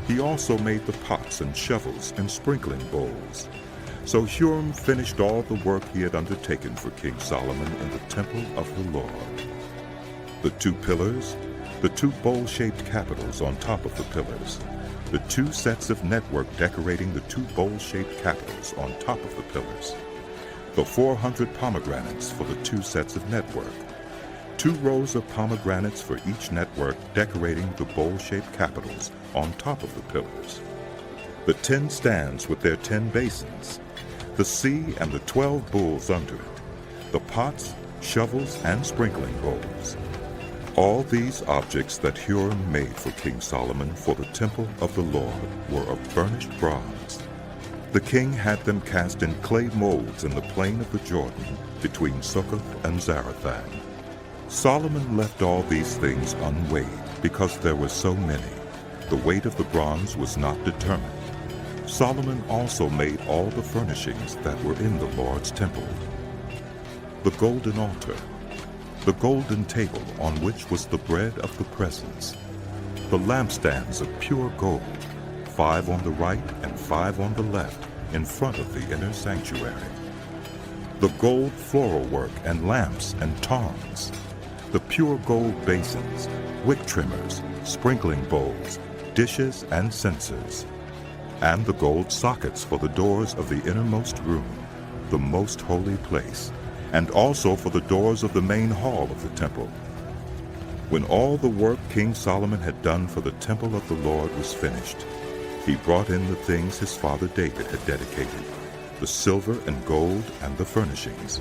He also made the pots and shovels and sprinkling bowls. So Huram finished all the work he had undertaken for King Solomon in the temple of the Lord. The 2 pillars, the 2 bowl-shaped capitals on top of the pillars, the 2 sets of network decorating the 2 bowl-shaped capitals on top of the pillars, the 400 pomegranates for the 2 sets of network, 2 rows of pomegranates for each network decorating the bowl-shaped capitals on top of the pillars, the 10 stands with their 10 basins, the sea and the 12 bulls under it, the pots, shovels, and sprinkling bowls. All these objects that Huram made for King Solomon for the temple of the Lord were of burnished bronze. The king had them cast in clay molds in the plain of the Jordan between Succoth and Zarethan. Solomon left all these things unweighed because there were so many. The weight of the bronze was not determined. Solomon also made all the furnishings that were in the Lord's temple: the golden altar, the golden table on which was the bread of the presence, the lampstands of pure gold, 5 on the right and 5 on the left in front of the inner sanctuary, the gold floral work and lamps and tongs, the pure gold basins, wick trimmers, sprinkling bowls, dishes, and censers. and the gold sockets for the doors of the innermost room, the most holy place, and also for the doors of the main hall of the temple. When all the work King Solomon had done for the temple of the Lord was finished, he brought in the things his father David had dedicated, the silver and gold and the furnishings,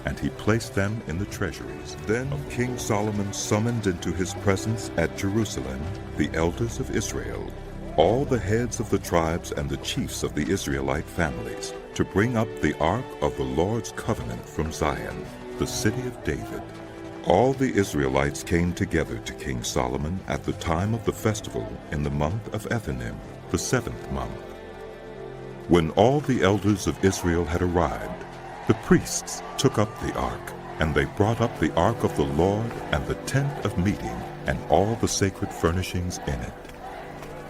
and he placed them in the treasuries. Then King Solomon summoned into his presence at Jerusalem the elders of Israel, all the heads of the tribes and the chiefs of the Israelite families, to bring up the ark of the Lord's covenant from Zion, the city of David. All the Israelites came together to King Solomon at the time of the festival in the month of Ethanim, the 7th month. When all the elders of Israel had arrived, the priests took up the ark, and they brought up the ark of the Lord and the tent of meeting and all the sacred furnishings in it.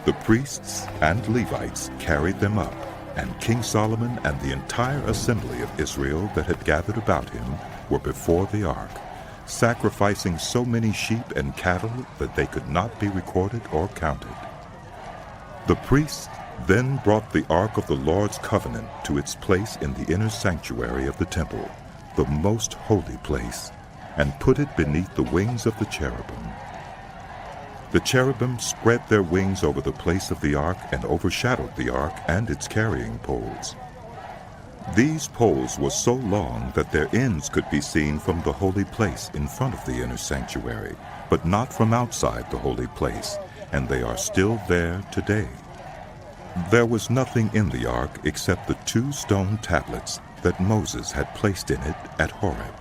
The priests and Levites carried them up, and King Solomon and the entire assembly of Israel that had gathered about him were before the ark, sacrificing so many sheep and cattle that they could not be recorded or counted. The priests then brought the ark of the Lord's covenant to its place in the inner sanctuary of the temple, the most holy place, and put it beneath the wings of the cherubim. The cherubim spread their wings over the place of the ark and overshadowed the ark and its carrying poles. These poles were so long that their ends could be seen from the holy place in front of the inner sanctuary, but not from outside the holy place, and they are still there today. There was nothing in the ark except the 2 stone tablets that Moses had placed in it at Horeb,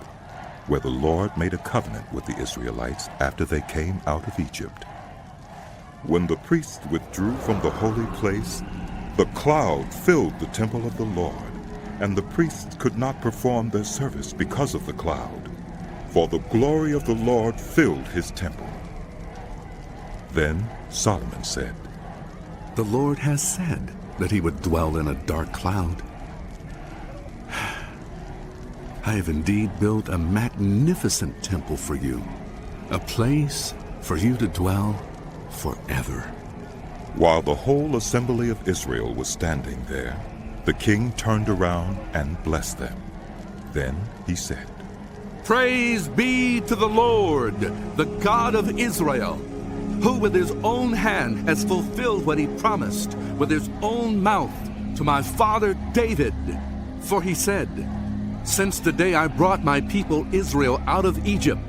where the Lord made a covenant with the Israelites after they came out of Egypt. When the priests withdrew from the holy place, the cloud filled the temple of the Lord, and the priests could not perform their service because of the cloud, for the glory of the Lord filled his temple. Then Solomon said, "The Lord has said that he would dwell in a dark cloud. I have indeed built a magnificent temple for you, a place for you to dwell forever." While the whole assembly of Israel was standing there, the king turned around and blessed them. Then he said, "Praise be to the Lord, the God of Israel, who with his own hand has fulfilled what he promised with his own mouth to my father David. For he said, 'Since the day I brought my people Israel out of Egypt,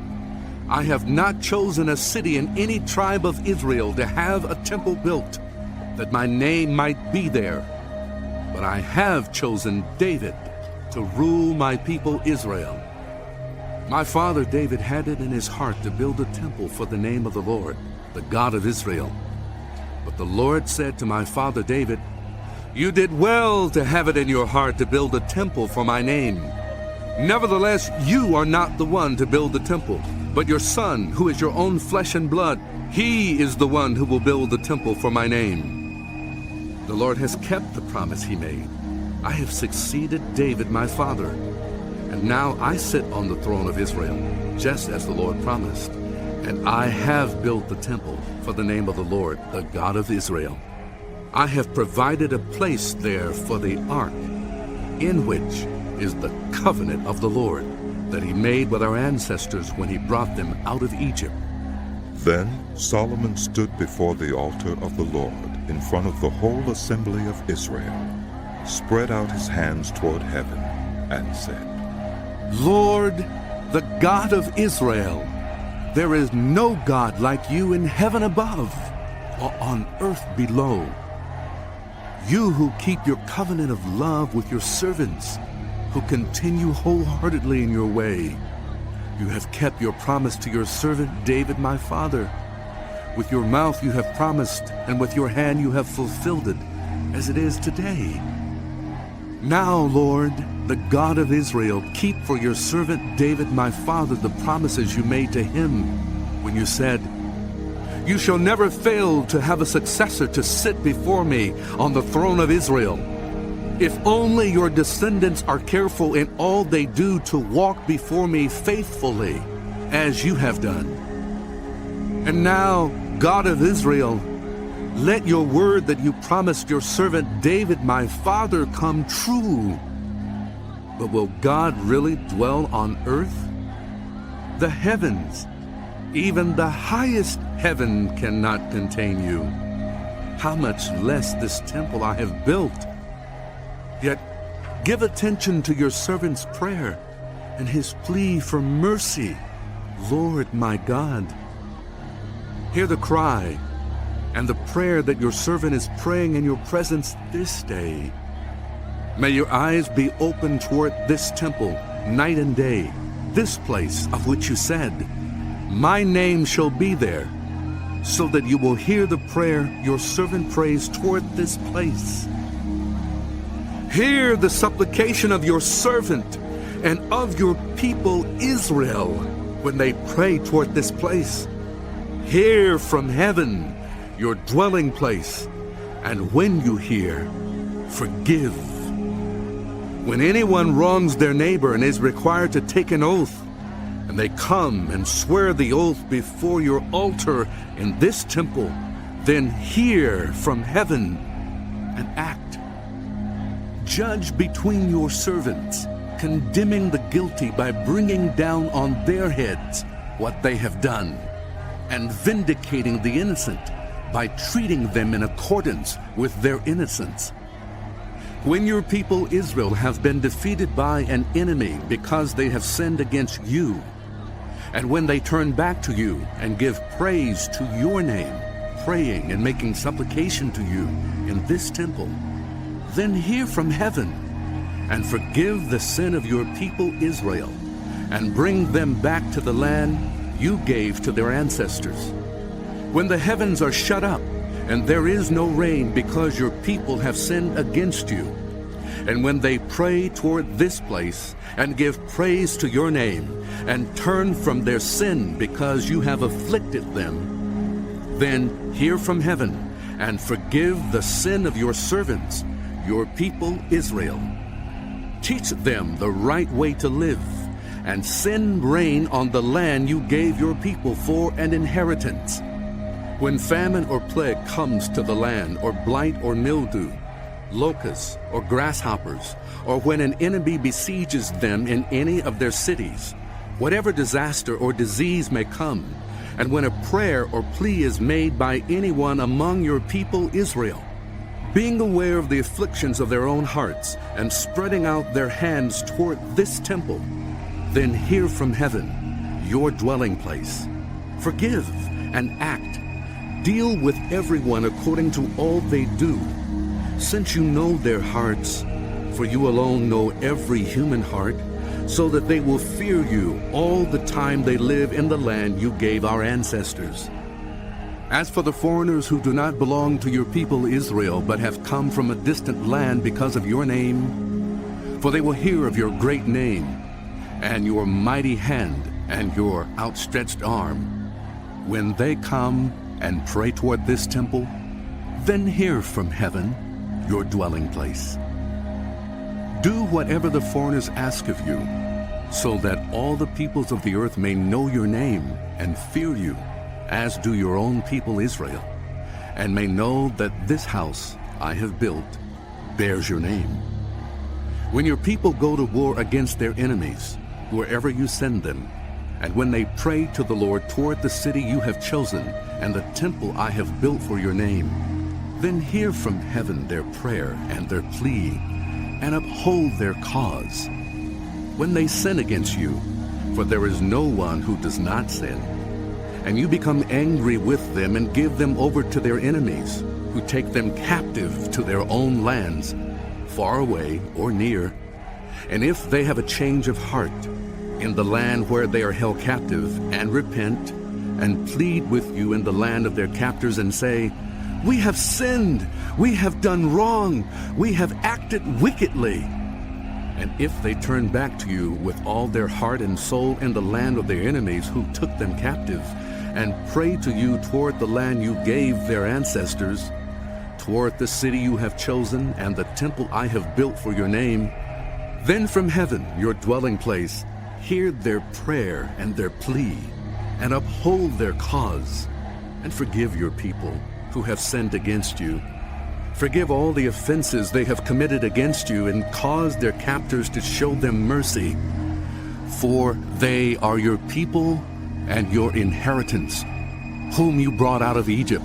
I have not chosen a city in any tribe of Israel to have a temple built, that my name might be there. But I have chosen David to rule my people Israel.' My father David had it in his heart to build a temple for the name of the Lord, the God of Israel. But the Lord said to my father David, 'You did well to have it in your heart to build a temple for my name. Nevertheless, you are not the one to build the temple, but your son, who is your own flesh and blood, he is the one who will build the temple for my name.' The Lord has kept the promise he made. I have succeeded David my father, and now I sit on the throne of Israel, just as the Lord promised. And I have built the temple for the name of the Lord, the God of Israel. I have provided a place there for the ark, in which is the covenant of the Lord that he made with our ancestors when he brought them out of Egypt." Then Solomon stood before the altar of the Lord in front of the whole assembly of Israel, spread out his hands toward heaven, and said, "Lord, the God of Israel, there is no God like you in heaven above or on earth below. You who keep your covenant of love with your servants, who continue wholeheartedly in your way. You have kept your promise to your servant David my father. With your mouth you have promised, and with your hand you have fulfilled it, as it is today. Now, Lord, the God of Israel, keep for your servant David my father the promises you made to him when you said, 'You shall never fail to have a successor to sit before me on the throne of Israel. If only your descendants are careful in all they do to walk before me faithfully, as you have done. And now, God of Israel, Let your word that you promised your servant David, my father, come true. But will God really dwell on earth? The heavens, even the highest heaven, cannot contain you. How much less this temple I have built? Yet give attention to your servant's prayer and his plea for mercy, Lord my God. Hear the cry and the prayer that your servant is praying in your presence this day. May your eyes be open toward this temple night and day, this place of which you said, my name shall be there, so that you will hear the prayer your servant prays toward this place. Hear the supplication of your servant and of your people Israel when they pray toward this place. Hear from heaven, your dwelling place, and when you hear, forgive. When anyone wrongs their neighbor and is required to take an oath, and they come and swear the oath before your altar in this temple, then hear from heaven and act. Judge between your servants, condemning the guilty by bringing down on their heads what they have done, and vindicating the innocent by treating them in accordance with their innocence. When your people Israel have been defeated by an enemy because they have sinned against you, and when they turn back to you and give praise to your name, praying and making supplication to you in this temple, then hear from heaven and forgive the sin of your people Israel, and bring them back to the land you gave to their ancestors. When the heavens are shut up, and there is no rain because your people have sinned against you, and when they pray toward this place and give praise to your name, and turn from their sin because you have afflicted them, then hear from heaven and forgive the sin of your servants, your people Israel. Teach them the right way to live, and send rain on the land you gave your people for an inheritance. When famine or plague comes to the land, or blight or mildew, locusts or grasshoppers, or when an enemy besieges them in any of their cities, whatever disaster or disease may come, and when a prayer or plea is made by anyone among your people Israel, being aware of the afflictions of their own hearts, and spreading out their hands toward this temple, then hear from heaven, your dwelling place. Forgive and act. Deal with everyone according to all they do, since you know their hearts, for you alone know every human heart, so that they will fear you all the time they live in the land you gave our ancestors. As for the foreigners who do not belong to your people Israel, but have come from a distant land because of your name, for they will hear of your great name, and your mighty hand, and your outstretched arm, when they come and pray toward this temple, then hear from heaven, your dwelling place. Do whatever the foreigners ask of you, so that all the peoples of the earth may know your name and fear you, as do your own people Israel, and may know that this house I have built bears your name. When your people go to war against their enemies, wherever you send them, and when they pray to the Lord toward the city you have chosen and the temple I have built for your name, then hear from heaven their prayer and their plea, and uphold their cause. When they sin against you, for there is no one who does not sin, and you become angry with them and give them over to their enemies, who take them captive to their own lands, far away or near, and if they have a change of heart in the land where they are held captive, and repent, and plead with you in the land of their captors, and say, "We have sinned, we have done wrong, we have acted wickedly," and if they turn back to you with all their heart and soul in the land of their enemies who took them captive, and pray to you toward the land you gave their ancestors, toward the city you have chosen and the temple I have built for your name, then from heaven, your dwelling place, hear their prayer and their plea, and uphold their cause, and forgive your people who have sinned against you. Forgive all the offenses they have committed against you, and cause their captors to show them mercy. For they are your people and your inheritance, whom you brought out of Egypt,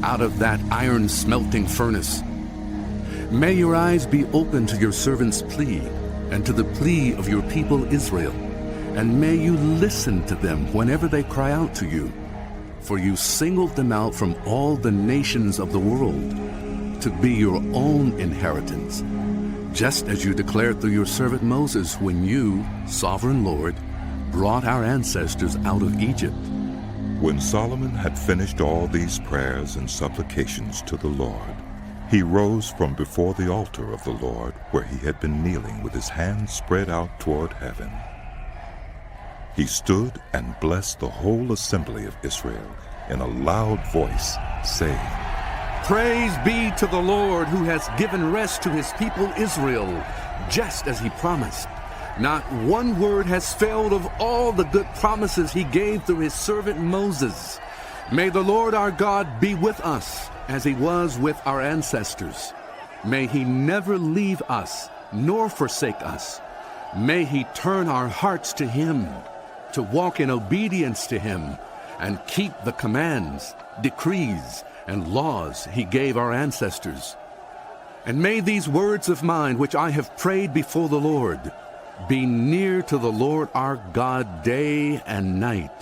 out of that iron-smelting furnace. May your eyes be open to your servant's plea, and to the plea of your people Israel, and may you listen to them whenever they cry out to you. For you singled them out from all the nations of the world to be your own inheritance, just as you declared through your servant Moses when you, sovereign Lord, brought our ancestors out of Egypt. When Solomon had finished all these prayers and supplications to the Lord, he rose from before the altar of the Lord, where he had been kneeling with his hands spread out toward heaven. He stood and blessed the whole assembly of Israel in a loud voice, saying, Praise be to the Lord, who has given rest to his people Israel, just as he promised. Not one word has failed of all the good promises he gave through his servant Moses. May the Lord our God be with us, as he was with our ancestors. May he never leave us, nor forsake us. May he turn our hearts to him, to walk in obedience to him, and keep the commands, decrees, and laws he gave our ancestors. And may these words of mine, which I have prayed before the Lord, be near to the Lord our God day and night,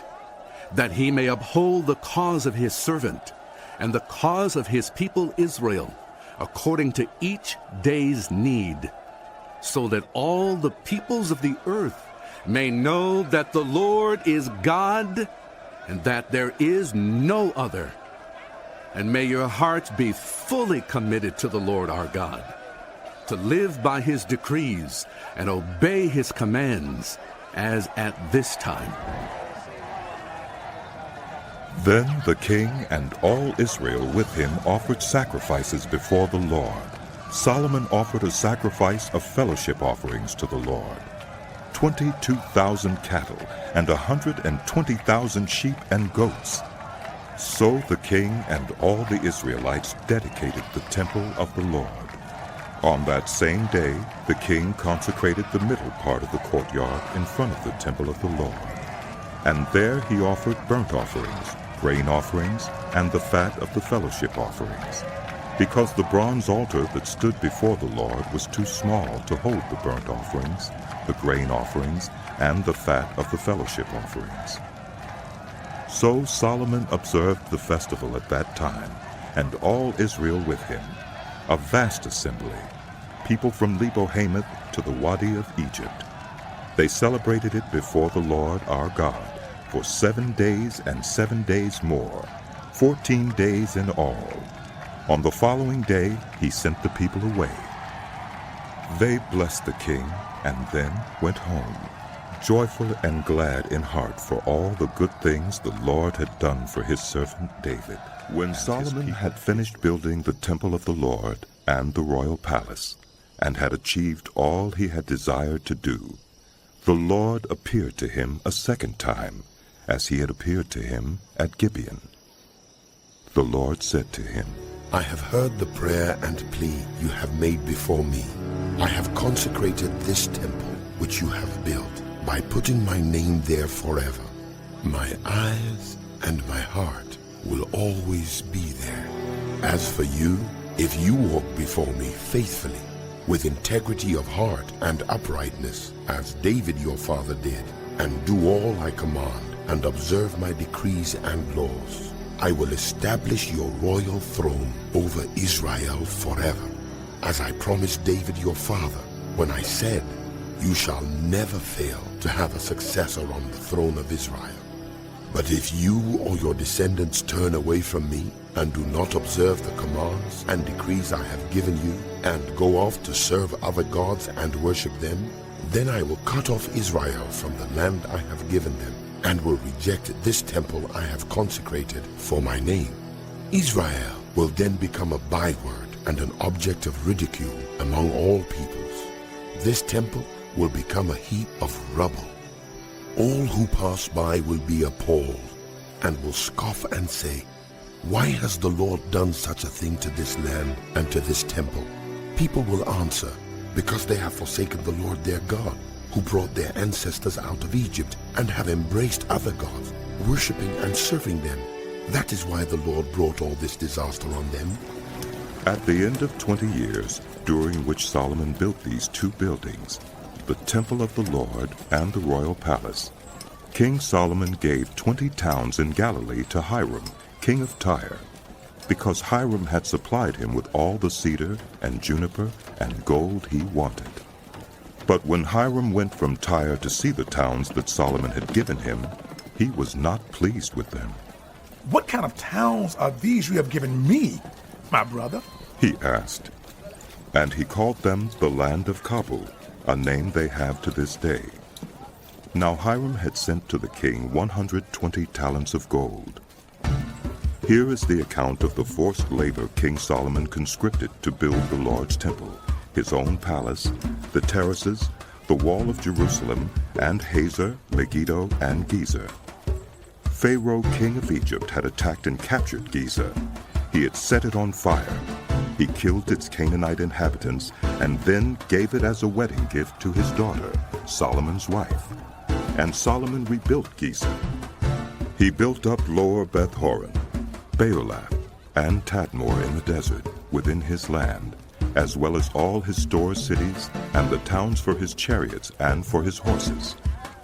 that he may uphold the cause of his servant and the cause of his people Israel, according to each day's need, so that all the peoples of the earth may know that the Lord is God, and that there is no other. And may your hearts be fully committed to the Lord our God, to live by his decrees and obey his commands, as at this time. Then the king and all Israel with him offered sacrifices before the Lord. Solomon offered a sacrifice of fellowship offerings to the Lord, 22,000 cattle and 120,000 sheep and goats. So the king and all the Israelites dedicated the temple of the Lord. On that same day, the king consecrated the middle part of the courtyard in front of the temple of the Lord. And there he offered burnt offerings, grain offerings, and the fat of the fellowship offerings, because the bronze altar that stood before the Lord was too small to hold the burnt offerings, the grain offerings, and the fat of the fellowship offerings. So Solomon observed the festival at that time, and all Israel with him, a vast assembly, people from Lebo-Hamath to the Wadi of Egypt. They celebrated it before the Lord our God for 7 days and 7 days more, 14 days in all. On the following day he sent the people away. They blessed the king and then went home, joyful and glad in heart for all the good things the Lord had done for his servant David. When Solomon had finished building the temple of the Lord and the royal palace, and had achieved all he had desired to do, the Lord appeared to him a second time, as he had appeared to him at Gibeon. The Lord said to him, I have heard the prayer and plea you have made before me. I have consecrated this temple which you have built, by putting my name there forever. My eyes and my heart will always be there. As for you, if you walk before me faithfully, with integrity of heart and uprightness, as David your father did, and do all I command, and observe my decrees and laws, I will establish your royal throne over Israel forever, as I promised David your father, when I said, you shall never fail to have a successor on the throne of Israel. But if you or your descendants turn away from me and do not observe the commands and decrees I have given you, and go off to serve other gods and worship them, then I will cut off Israel from the land I have given them, and will reject this temple I have consecrated for my name. Israel will then become a byword and an object of ridicule among all peoples. This temple will become a heap of rubble. All who pass by will be appalled and will scoff and say, Why has the Lord done such a thing to this land and to this temple? People will answer, because they have forsaken the Lord their God, who brought their ancestors out of Egypt, and have embraced other gods, worshipping and serving them. That is why the Lord brought all this disaster on them. At the end of 20 years, during which Solomon built these two buildings, the temple of the Lord and the royal palace, King Solomon gave 20 towns in Galilee to Hiram, king of Tyre, because Hiram had supplied him with all the cedar and juniper and gold he wanted. But when Hiram went from Tyre to see the towns that Solomon had given him, he was not pleased with them. What kind of towns are these you have given me, my brother? He asked. And he called them the land of Kabul, a name they have to this day. Now Hiram had sent to the king 120 talents of gold. Here is the account of the forced labor King Solomon conscripted to build the Lord's temple, his own palace, the terraces, the wall of Jerusalem, and Hazor, Megiddo, and Gezer. Pharaoh, king of Egypt, had attacked and captured Gezer. He had set it on fire. He killed its Canaanite inhabitants and then gave it as a wedding gift to his daughter, Solomon's wife. And Solomon rebuilt Gezer. He built up Lower Beth-horon, Baalah, and Tadmor in the desert, within his land, as well as all his store cities and the towns for his chariots and for his horses.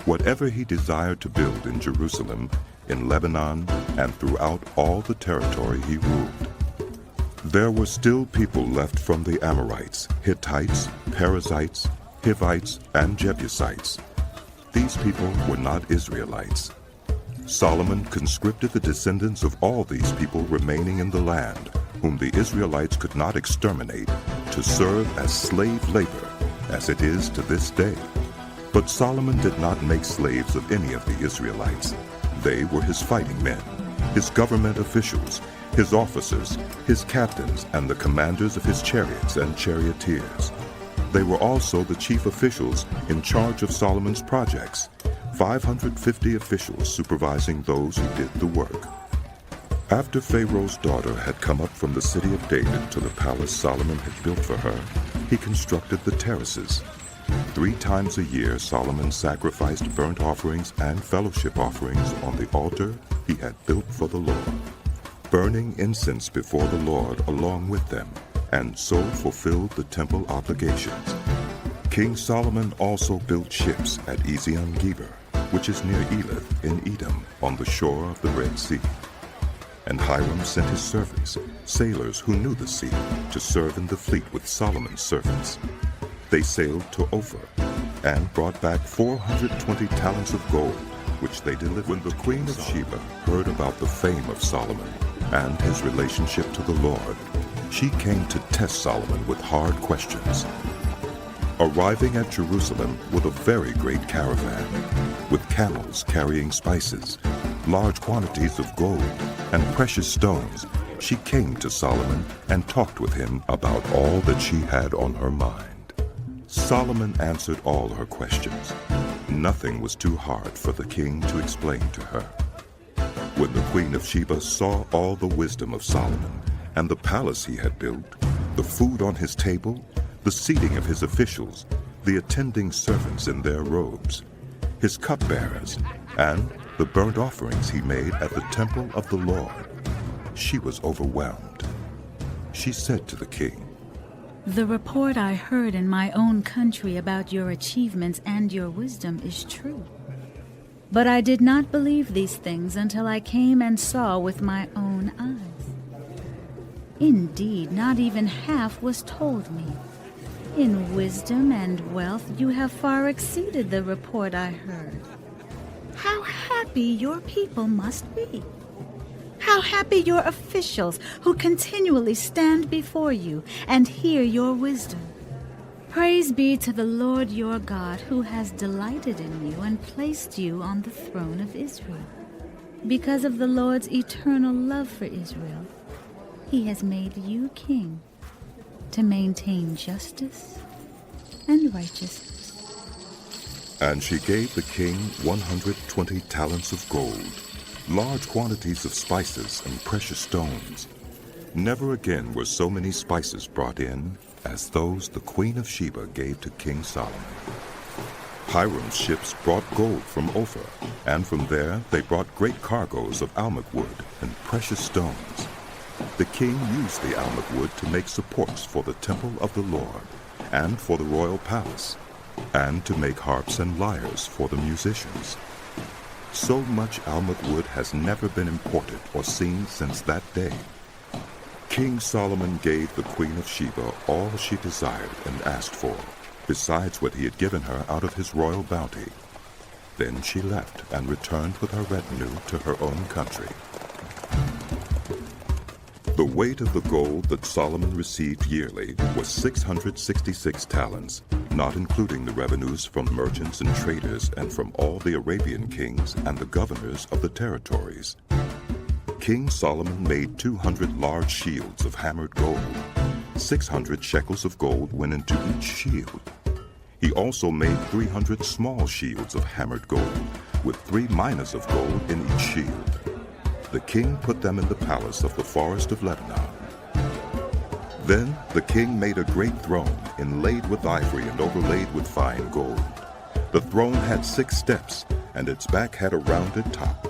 Whatever he desired to build in Jerusalem, in Lebanon, and throughout all the territory he ruled. There were still people left from the Amorites, Hittites, Perizzites, Hivites, and Jebusites. These people were not Israelites. Solomon conscripted the descendants of all these people remaining in the land, whom the Israelites could not exterminate, to serve as slave labor, as it is to this day. But Solomon did not make slaves of any of the Israelites. They were his fighting men, his government officials, his officers, his captains, and the commanders of his chariots and charioteers. They were also the chief officials in charge of Solomon's projects, 550 officials supervising those who did the work. After Pharaoh's daughter had come up from the city of David to the palace Solomon had built for her, he constructed the terraces. 3 times a year Solomon sacrificed burnt offerings and fellowship offerings on the altar he had built for the Lord, burning incense before the Lord along with them, and so fulfilled the temple obligations. King Solomon also built ships at Ezion-Geber, which is near Elath in Edom, on the shore of the Red Sea. And Hiram sent his servants, sailors who knew the sea, to serve in the fleet with Solomon's servants. They sailed to Ophir, and brought back 420 talents of gold, which they delivered. When the Queen of Sheba heard about the fame of Solomon and his relationship to the Lord, she came to test Solomon with hard questions. Arriving at Jerusalem with a very great caravan, with camels carrying spices, large quantities of gold, and precious stones, she came to Solomon and talked with him about all that she had on her mind. Solomon answered all her questions. Nothing was too hard for the king to explain to her. When the Queen of Sheba saw all the wisdom of Solomon and the palace he had built, the food on his table, the seating of his officials, the attending servants in their robes, his cupbearers, and the burnt offerings he made at the temple of the Lord, she was overwhelmed. She said to the king, "The report I heard in my own country about your achievements and your wisdom is true. But I did not believe these things until I came and saw with my own eyes. Indeed, not even half was told me. In wisdom and wealth you have far exceeded the report I heard. How happy your people must be! How happy your officials who continually stand before you and hear your wisdom! Praise be to the Lord your God, who has delighted in you and placed you on the throne of Israel. Because of the Lord's eternal love for Israel, he has made you king to maintain justice and righteousness." And she gave the king 120 talents of gold, large quantities of spices and precious stones. Never again were so many spices brought in as those the Queen of Sheba gave to King Solomon. Hiram's ships brought gold from Ophir, and from there they brought great cargoes of almug wood and precious stones. The king used the almug wood to make supports for the temple of the Lord and for the royal palace, and to make harps and lyres for the musicians. So much almug wood has never been imported or seen since that day. King Solomon gave the Queen of Sheba all she desired and asked for, besides what he had given her out of his royal bounty. Then she left and returned with her retinue to her own country. The weight of the gold that Solomon received yearly was 666 talents, not including the revenues from merchants and traders and from all the Arabian kings and the governors of the territories. King Solomon made 200 large shields of hammered gold. 600 shekels of gold went into each shield. He also made 300 small shields of hammered gold, with 3 minas of gold in each shield. The king put them in the palace of the forest of Lebanon. Then the king made a great throne, inlaid with ivory and overlaid with fine gold. The throne had 6 steps, and its back had a rounded top.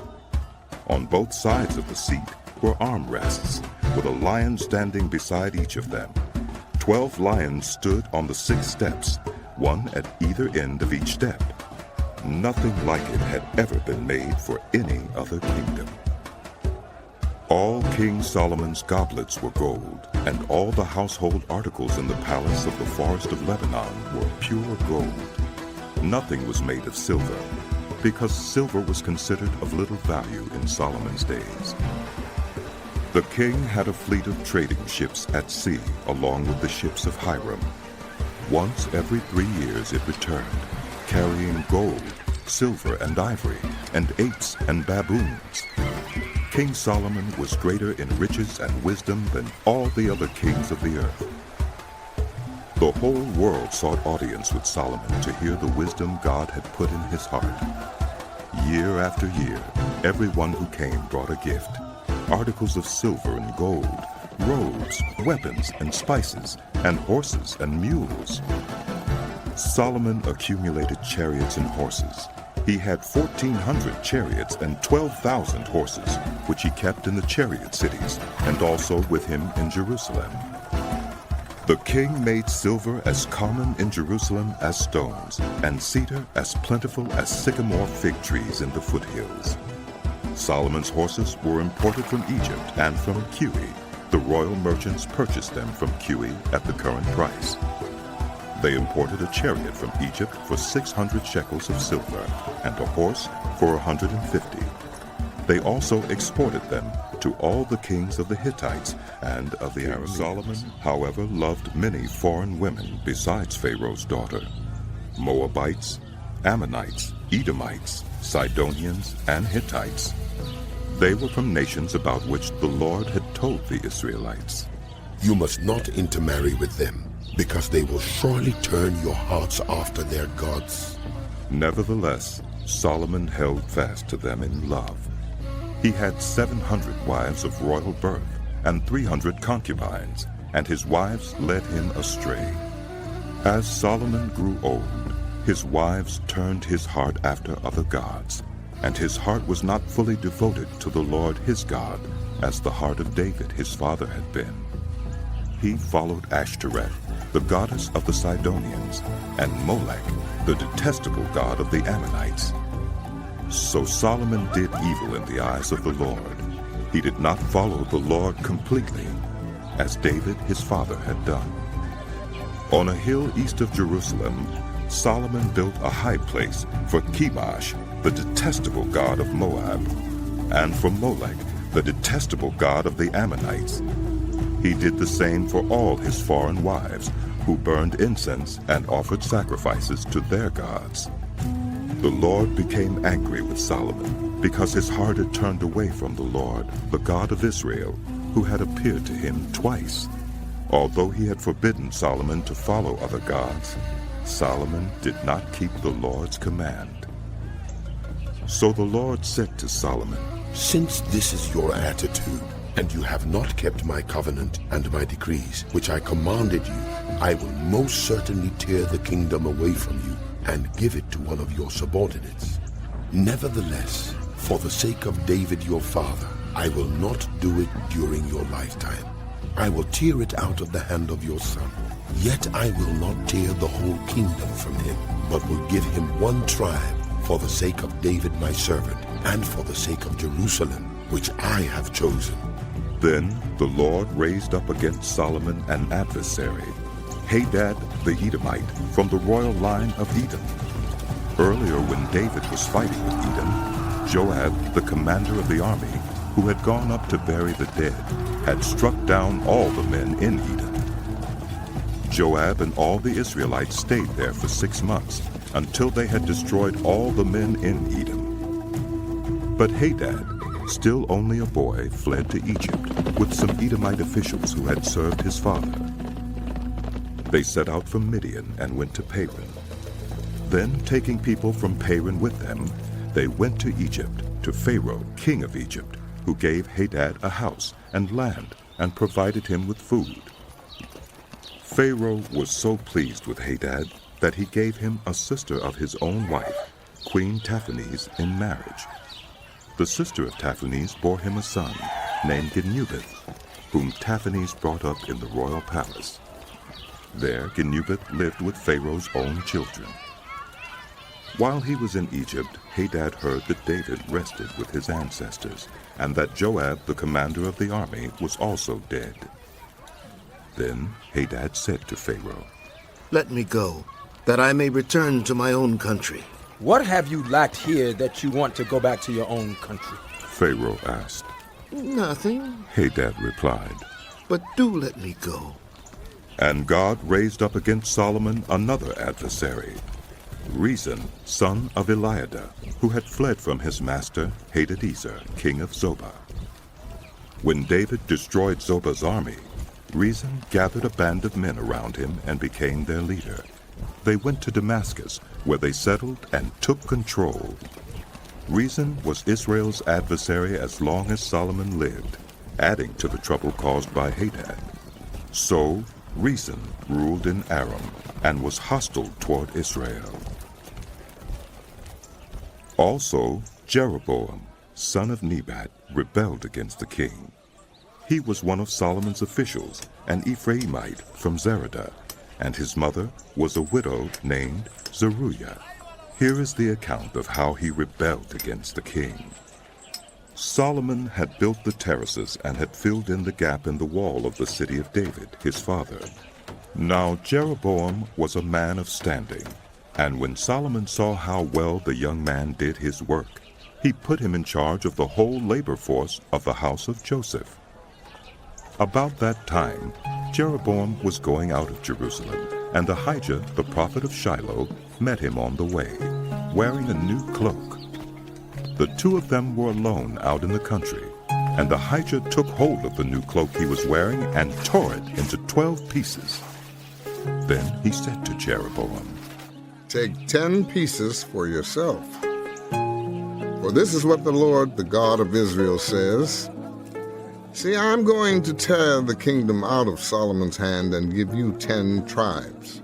On both sides of the seat were armrests, with a lion standing beside each of them. 12 lions stood on the 6 steps, one at either end of each step. Nothing like it had ever been made for any other kingdom. All King Solomon's goblets were gold, and all the household articles in the palace of the forest of Lebanon were pure gold. Nothing was made of silver, because silver was considered of little value in Solomon's days. The king had a fleet of trading ships at sea, along with the ships of Hiram. Once every 3 years it returned, carrying gold, silver and ivory, and apes and baboons. King Solomon was greater in riches and wisdom than all the other kings of the earth. The whole world sought audience with Solomon to hear the wisdom God had put in his heart. Year after year, everyone who came brought a gift, articles of silver and gold, robes, weapons and spices, and horses and mules. Solomon accumulated chariots and horses. He had 1,400 chariots and 12,000 horses, which he kept in the chariot cities, and also with him in Jerusalem. The king made silver as common in Jerusalem as stones, and cedar as plentiful as sycamore fig trees in the foothills. Solomon's horses were imported from Egypt and from Kiwi. The royal merchants purchased them from Kiwi at the current price. They imported a chariot from Egypt for 600 shekels of silver, and a horse for 150. They also exported them to all the kings of the Hittites and of the Arameans. Solomon, however, loved many foreign women besides Pharaoh's daughter: Moabites, Ammonites, Edomites, Sidonians, and Hittites. They were from nations about which the Lord had told the Israelites, "You must not intermarry with them, because they will surely turn your hearts after their gods." Nevertheless, Solomon held fast to them in love. He had 700 wives of royal birth and 300 concubines, and his wives led him astray. As Solomon grew old, his wives turned his heart after other gods, and his heart was not fully devoted to the Lord his God, as the heart of David his father had been. He followed Ashtoreth, the goddess of the Sidonians, and Molech, the detestable god of the Ammonites. So Solomon did evil in the eyes of the Lord. He did not follow the Lord completely, as David his father had done. On a hill east of Jerusalem, Solomon built a high place for Chemosh, the detestable god of Moab, and for Molech, the detestable god of the Ammonites. He did the same for all his foreign wives, who burned incense and offered sacrifices to their gods. The Lord became angry with Solomon, because his heart had turned away from the Lord, the God of Israel, who had appeared to him twice. Although he had forbidden Solomon to follow other gods, Solomon did not keep the Lord's command. So the Lord said to Solomon, Since this is your attitude, and you have not kept my covenant and my decrees, which I commanded you, I will most certainly tear the kingdom away from you and give it to one of your subordinates. Nevertheless, for the sake of David your father, I will not do it during your lifetime. I will tear it out of the hand of your son. Yet I will not tear the whole kingdom from him, but will give him one tribe for the sake of David my servant, and for the sake of Jerusalem, which I have chosen. Then the Lord raised up against Solomon an adversary, Hadad the Edomite, from the royal line of Edom. Earlier, when David was fighting with Edom, Joab, the commander of the army, who had gone up to bury the dead, had struck down all the men in Edom. Joab and all the Israelites stayed there for 6 months, until they had destroyed all the men in Edom. But Hadad, still only a boy, fled to Egypt with some Edomite officials who had served his father. They set out from Midian and went to Paran. Then, taking people from Paran with them, they went to Egypt, to Pharaoh, king of Egypt, who gave Hadad a house and land and provided him with food. Pharaoh was so pleased with Hadad that he gave him a sister of his own wife, Queen Taphanes, in marriage. The sister of Taphanes bore him a son named Genubath, whom Taphanes brought up in the royal palace. There Genubath lived with Pharaoh's own children. While he was in Egypt, Hadad heard that David rested with his ancestors, and that Joab, the commander of the army, was also dead. Then Hadad said to Pharaoh, "Let me go, that I may return to my own country." What have you lacked here that you want to go back to your own country? Pharaoh asked. "Nothing," Hadad replied. "but do let me go." And God raised up against Solomon another adversary, Rezon, son of Eliada, who had fled from his master Hadadezer, king of Zobah. When David destroyed Zobah's army, Rezon gathered a band of men around him and became their leader. They went to Damascus, where they settled and took control. Rezon was Israel's adversary as long as Solomon lived, adding to the trouble caused by Hadad. So Rezon ruled in Aram and was hostile toward Israel. Also, Jeroboam, son of Nebat, rebelled against the king. He was one of Solomon's officials, an Ephraimite from Zeradah, and his mother was a widow named Zeruiah. Here is the account of how he rebelled against the king. Solomon had built the terraces and had filled in the gap in the wall of the city of David, his father. Now Jeroboam was a man of standing, and when Solomon saw how well the young man did his work, he put him in charge of the whole labor force of the house of Joseph. About that time, Jeroboam was going out of Jerusalem, and Ahijah, the prophet of Shiloh, met him on the way, wearing a new cloak. The two of them were alone out in the country, and Ahijah took hold of the new cloak he was wearing and tore it into 12 pieces. Then he said to Jeroboam, "Take 10 pieces for yourself. For this is what the Lord, the God of Israel, says. See, I'm going to tear the kingdom out of Solomon's hand and give you 10 tribes.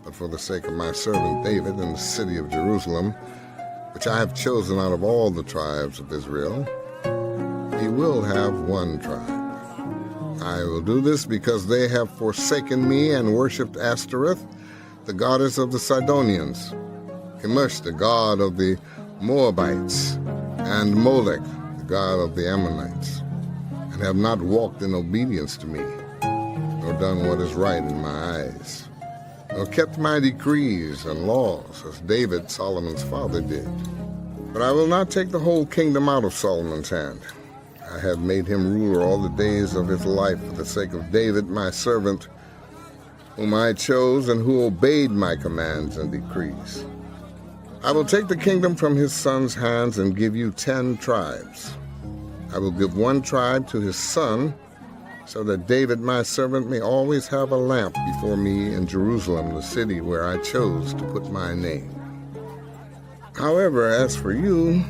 But for the sake of my servant David and the city of Jerusalem, which I have chosen out of all the tribes of Israel, he will have 1 tribe. I will do this because they have forsaken me and worshipped Ashtoreth, the goddess of the Sidonians, Chemosh, the god of the Moabites, and Molech, the god of the Ammonites, and have not walked in obedience to me, nor done what is right in my eyes, nor kept my decrees and laws, as David, Solomon's father, did. But I will not take the whole kingdom out of Solomon's hand. I have made him ruler all the days of his life for the sake of David, my servant, whom I chose and who obeyed my commands and decrees. I will take the kingdom from his son's hands and give you 10 tribes. I will give 1 tribe to his son, so that David, my servant, may always have a lamp before me in Jerusalem, the city where I chose to put my name. However, as for you,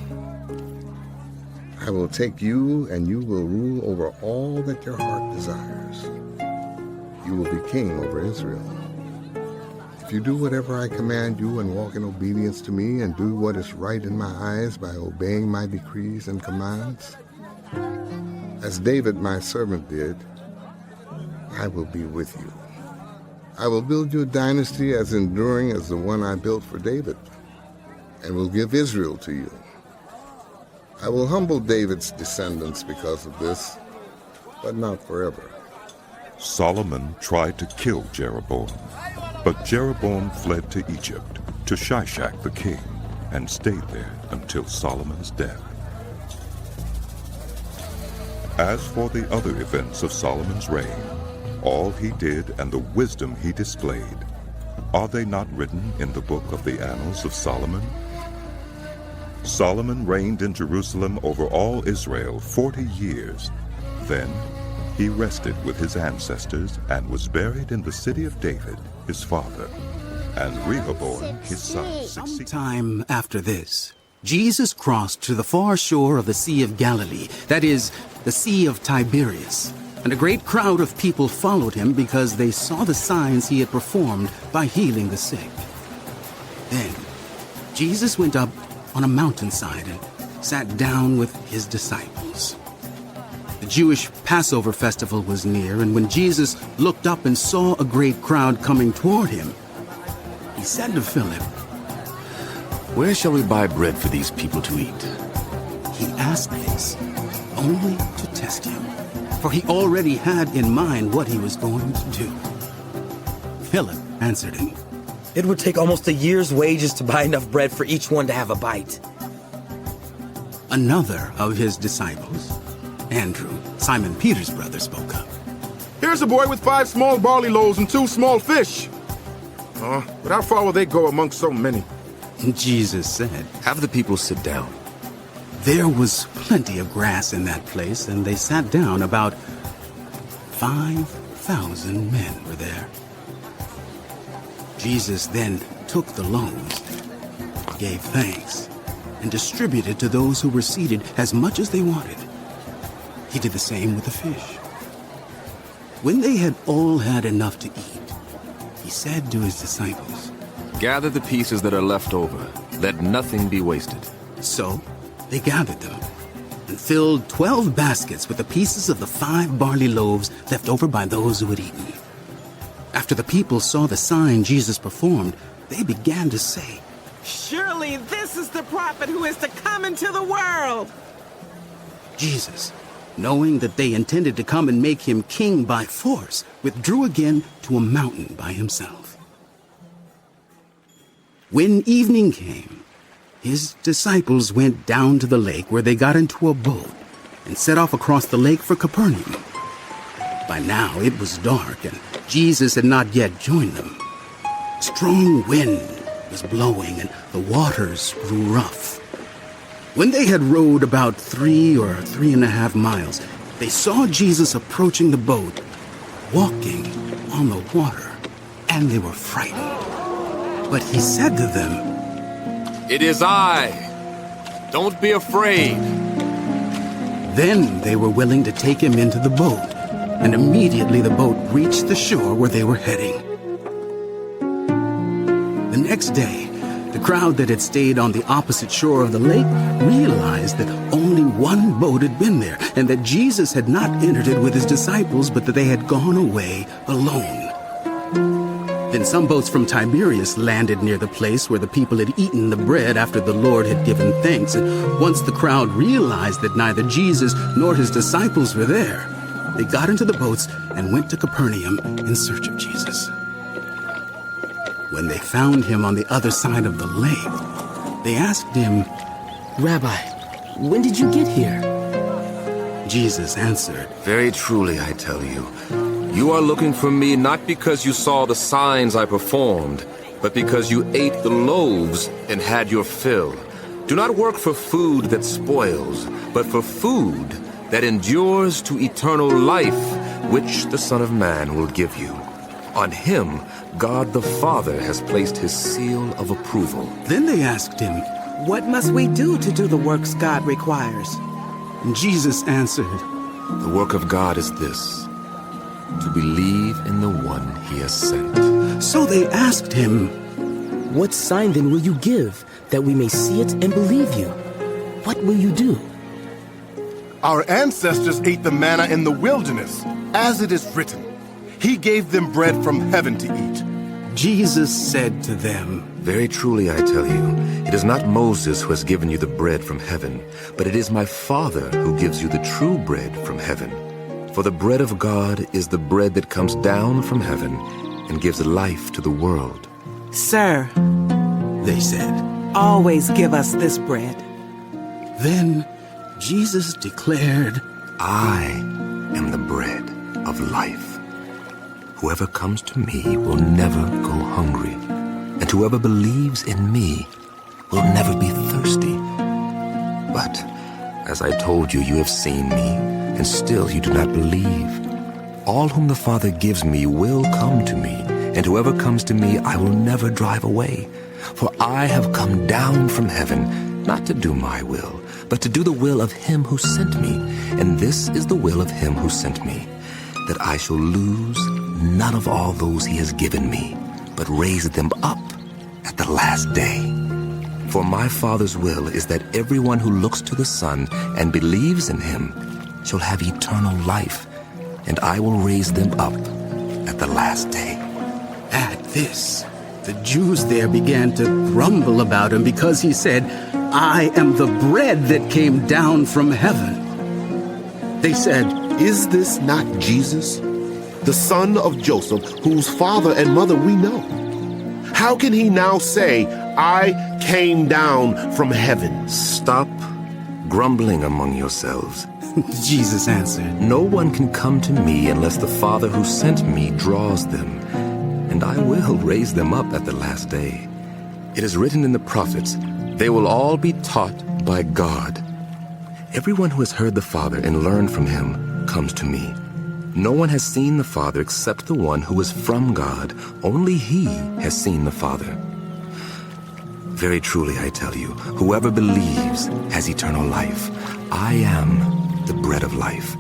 I will take you, and you will rule over all that your heart desires. You will be king over Israel. If you do whatever I command you and walk in obedience to me and do what is right in my eyes by obeying my decrees and commands, as David my servant did, I will be with you. I will build you a dynasty as enduring as the one I built for David, and will give Israel to you. I will humble David's descendants because of this, but not forever. Solomon tried to kill Jeroboam, but Jeroboam fled to Egypt, to Shishak the king, and stayed there until Solomon's death. As for the other events of Solomon's reign, all he did and the wisdom he displayed, are they not written in the book of the Annals of Solomon? Solomon reigned in Jerusalem over all Israel 40 years. Then he rested with his ancestors and was buried in the city of David, his father. And Rehoboam, his son, succeeded. Sometime after this, Jesus crossed to the far shore of the Sea of Galilee, that is, the Sea of Tiberias. And a great crowd of people followed him because they saw the signs he had performed by healing the sick. Then Jesus went up on a mountainside and sat down with his disciples. The Jewish Passover festival was near, and when Jesus looked up and saw a great crowd coming toward him, he said to Philip, "Where shall we buy bread for these people to eat?" He asked this only to test him, for he already had in mind what he was going to do. Philip answered him, "It would take almost a year's wages to buy enough bread for each one to have a bite." Another of his disciples, Andrew, Simon Peter's brother, spoke up. "Here's a boy with 5 small barley loaves and 2 small fish. But how far will they go among so many?" Jesus said, "Have the people sit down." There was plenty of grass in that place, and they sat down. About 5,000 men were there. Jesus then took the loaves, gave thanks, and distributed to those who were seated as much as they wanted. He did the same with the fish. When they had all had enough to eat, he said to his disciples, "Gather the pieces that are left over. Let nothing be wasted." So they gathered them and filled 12 baskets with the pieces of the 5 barley loaves left over by those who had eaten. After the people saw the sign Jesus performed, they began to say, "Surely this is the prophet who is to come into the world." Jesus, knowing that they intended to come and make him king by force, withdrew again to a mountain by himself. When evening came, his disciples went down to the lake, where they got into a boat and set off across the lake for Capernaum. By now it was dark, and Jesus had not yet joined them. Strong wind was blowing, and the waters grew rough. When they had rowed about 3 or 3.5 miles, they saw Jesus approaching the boat, walking on the water, and they were frightened. But he said to them, "It is I. Don't be afraid." Then they were willing to take him into the boat, and immediately the boat reached the shore where they were heading. The next day, the crowd that had stayed on the opposite shore of the lake realized that only one boat had been there, and that Jesus had not entered it with his disciples, but that they had gone away alone. Then some boats from Tiberias landed near the place where the people had eaten the bread after the Lord had given thanks. And once the crowd realized that neither Jesus nor his disciples were there, they got into the boats and went to Capernaum in search of Jesus. When they found him on the other side of the lake, they asked him, "Rabbi, when did you get here?" Jesus answered, "Very truly I tell you, you are looking for me not because you saw the signs I performed, but because you ate the loaves and had your fill. Do not work for food that spoils, but for food that endures to eternal life, which the Son of Man will give you. On him, God the Father has placed his seal of approval." Then they asked him, "What must we do to do the works God requires?" Jesus answered, The work of God is this, to believe in the one he has sent. So they asked him, What sign then will you give, that we may see it and believe you? What will you do? Our ancestors ate the manna in the wilderness, as it is written. He gave them bread from heaven to eat. Jesus said to them, Very truly I tell you, it is not Moses who has given you the bread from heaven, but it is my Father who gives you the true bread from heaven. For the bread of God is the bread that comes down from heaven and gives life to the world. Sir, they said, always give us this bread. Then Jesus declared, I am the bread of life. Whoever comes to me will never go hungry, and whoever believes in me will never be thirsty. But, as I told you, you have seen me, and still you do not believe. All whom the Father gives me will come to me, and whoever comes to me I will never drive away. For I have come down from heaven, not to do my will, but to do the will of him who sent me. And this is the will of him who sent me, that I shall lose none of all those he has given me, but raise them up at the last day. For my Father's will is that everyone who looks to the Son and believes in him shall have eternal life, and I will raise them up at the last day. At this, the Jews there began to grumble about him because he said, I am the bread that came down from heaven. They said, Is this not Jesus, the son of Joseph, whose father and mother we know? How can he now say, I came down from heaven? Stop grumbling among yourselves. Jesus answered, No one can come to me unless the Father who sent me draws them, and I will raise them up at the last day. It is written in the prophets, they will all be taught by God. Everyone who has heard the Father and learned from him comes to me. No one has seen the Father except the one who is from God. Only he has seen the Father. Very truly I tell you, whoever believes has eternal life. I am the bread of life.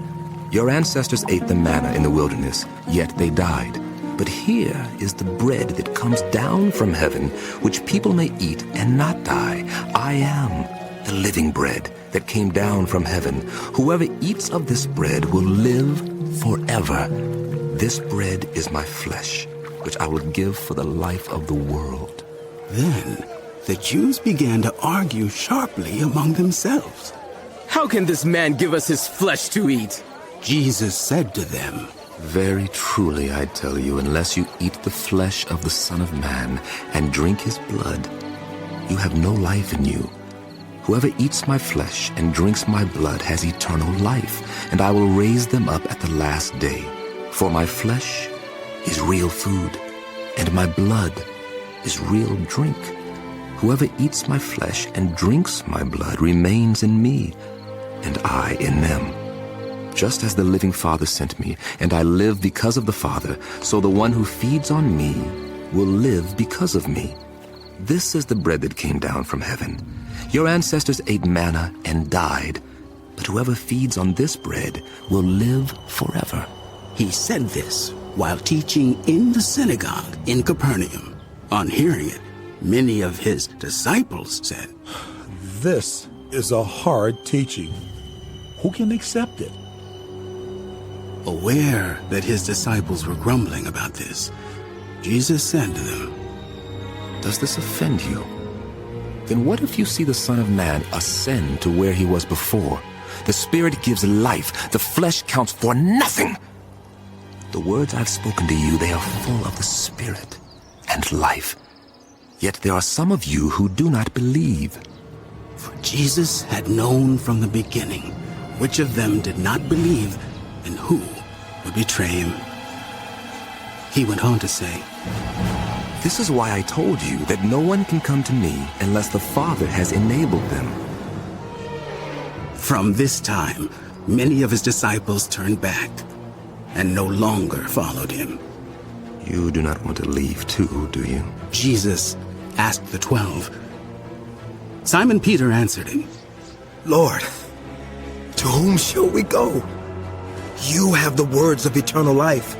Your ancestors ate the manna in the wilderness, yet they died. But here is the bread that comes down from heaven, which people may eat and not die. I am the living bread that came down from heaven. Whoever eats of this bread will live forever. This bread is my flesh, which I will give for the life of the world. Then the Jews began to argue sharply among themselves. How can this man give us his flesh to eat? Jesus said to them, Very truly I tell you, unless you eat the flesh of the Son of Man and drink his blood, you have no life in you. Whoever eats my flesh and drinks my blood has eternal life, and I will raise them up at the last day. For my flesh is real food, and my blood is real drink. Whoever eats my flesh and drinks my blood remains in me, and I in them. Just as the living Father sent me, and I live because of the Father, so the one who feeds on me will live because of me. This is the bread that came down from heaven. Your ancestors ate manna and died, but whoever feeds on this bread will live forever. He said this while teaching in the synagogue in Capernaum. On hearing it, many of his disciples said, This is a hard teaching. Who can accept it? Aware that his disciples were grumbling about this, Jesus said to them, Does this offend you? Then what if you see the Son of Man ascend to where he was before? The Spirit gives life. The flesh counts for nothing. The words I've spoken to you, they are full of the Spirit and life. Yet there are some of you who do not believe. For Jesus had known from the beginning which of them did not believe and who would betray him. He went on to say, This is why I told you that no one can come to me unless the Father has enabled them. From this time, many of his disciples turned back and no longer followed him. You do not want to leave too, do you? Jesus asked the 12. Simon Peter answered him, Lord, To whom shall we go? You have the words of eternal life.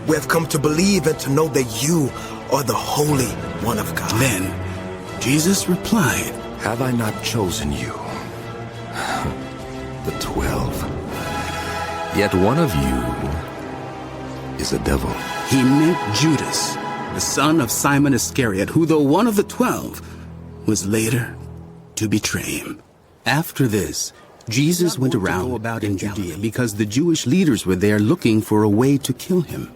We have come to believe and to know that you are the Holy One of God. Then Jesus replied, Have I not chosen you? The 12. Yet one of you is a devil. He meant Judas, the son of Simon Iscariot, who, though one of the 12, was later to betray him. After this, Jesus went around in Judea because the Jewish leaders were there looking for a way to kill him.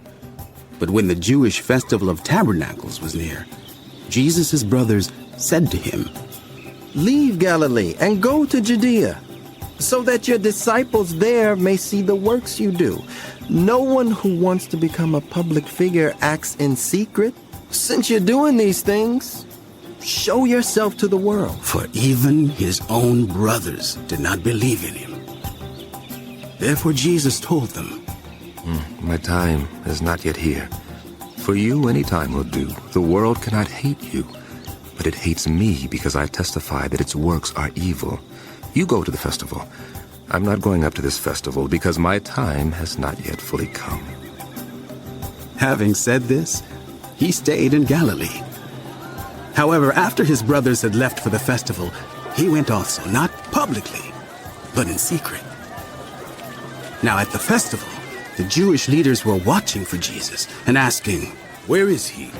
But when the Jewish festival of tabernacles was near, Jesus' brothers said to him, Leave Galilee and go to Judea, so that your disciples there may see the works you do. No one who wants to become a public figure acts in secret. Since you're doing these things, show yourself to the world. For even his own brothers did not believe in him. Therefore Jesus told them, My time is not yet here. For you, any time will do. The world cannot hate you, but it hates me because I testify that its works are evil. You go to the festival. I'm not going up to this festival because my time has not yet fully come. Having said this, he stayed in Galilee. However, after his brothers had left for the festival, he went also, not publicly, but in secret. Now at the festival, the Jewish leaders were watching for Jesus and asking, Where is he?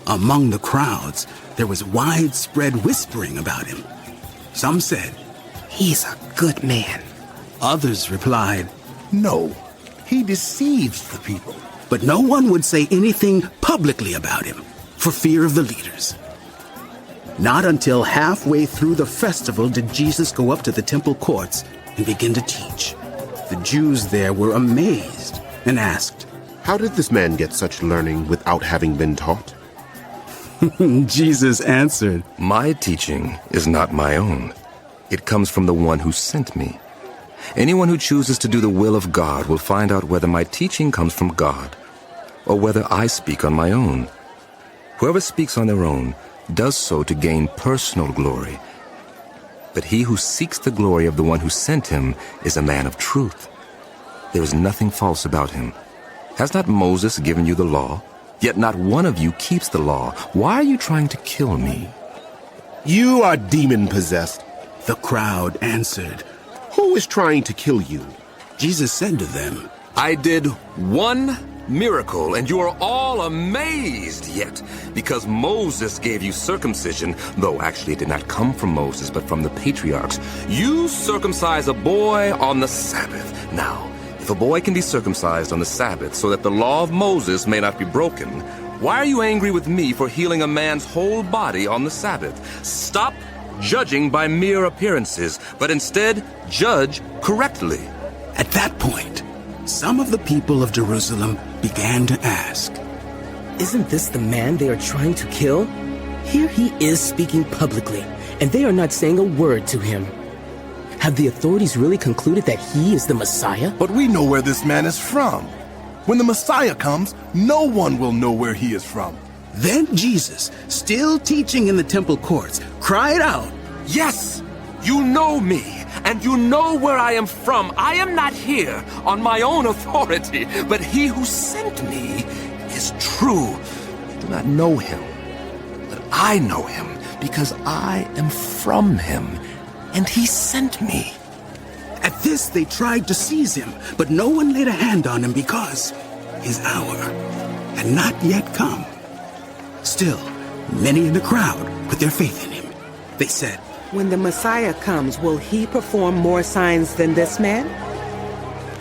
Among the crowds, there was widespread whispering about him. Some said, He's a good man. Others replied, No, he deceives the people. But no one would say anything publicly about him for fear of the leaders. Not until halfway through the festival did Jesus go up to the temple courts and begin to teach. The Jews there were amazed and asked, How did this man get such learning without having been taught? Jesus answered, My teaching is not my own. It comes from the one who sent me. Anyone who chooses to do the will of God will find out whether my teaching comes from God or whether I speak on my own. Whoever speaks on their own does so to gain personal glory. But he who seeks the glory of the one who sent him is a man of truth. There is nothing false about him. Has not Moses given you the law? Yet not one of you keeps the law. Why are you trying to kill me? You are demon-possessed. The crowd answered, Who is trying to kill you? Jesus said to them, I did one miracle, and you are all amazed yet, because Moses gave you circumcision, though actually it did not come from Moses, but from the patriarchs. You circumcise a boy on the Sabbath. Now, if a boy can be circumcised on the Sabbath so that the law of Moses may not be broken, why are you angry with me for healing a man's whole body on the Sabbath? Stop judging by mere appearances, but instead judge correctly. At that point, some of the people of Jerusalem began to ask, Isn't this the man they are trying to kill? Here he is speaking publicly, and they are not saying a word to him. Have the authorities really concluded that he is the Messiah? But we know where this man is from. When the Messiah comes, no one will know where he is from. Then Jesus, still teaching in the temple courts, cried out, Yes, you know me, and you know where I am from. I am not here on my own authority, but he who sent me is true. You do not know him, but I know him because I am from him, and he sent me. At this they tried to seize him, but no one laid a hand on him because his hour had not yet come. Still, many in the crowd put their faith in him. They said, When the Messiah comes, will he perform more signs than this man?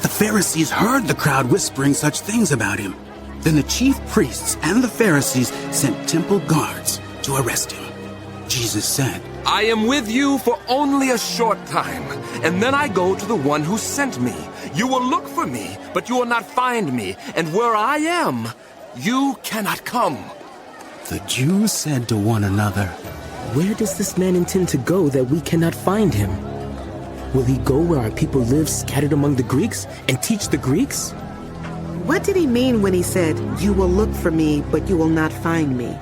The Pharisees heard the crowd whispering such things about him. Then the chief priests and the Pharisees sent temple guards to arrest him. Jesus said, I am with you for only a short time, and then I go to the one who sent me. You will look for me, but you will not find me, and where I am, you cannot come. The Jews said to one another, Where does this man intend to go that we cannot find him? Will he go where our people live scattered among the Greeks and teach the Greeks? What did he mean when he said, You will look for me, but you will not find me?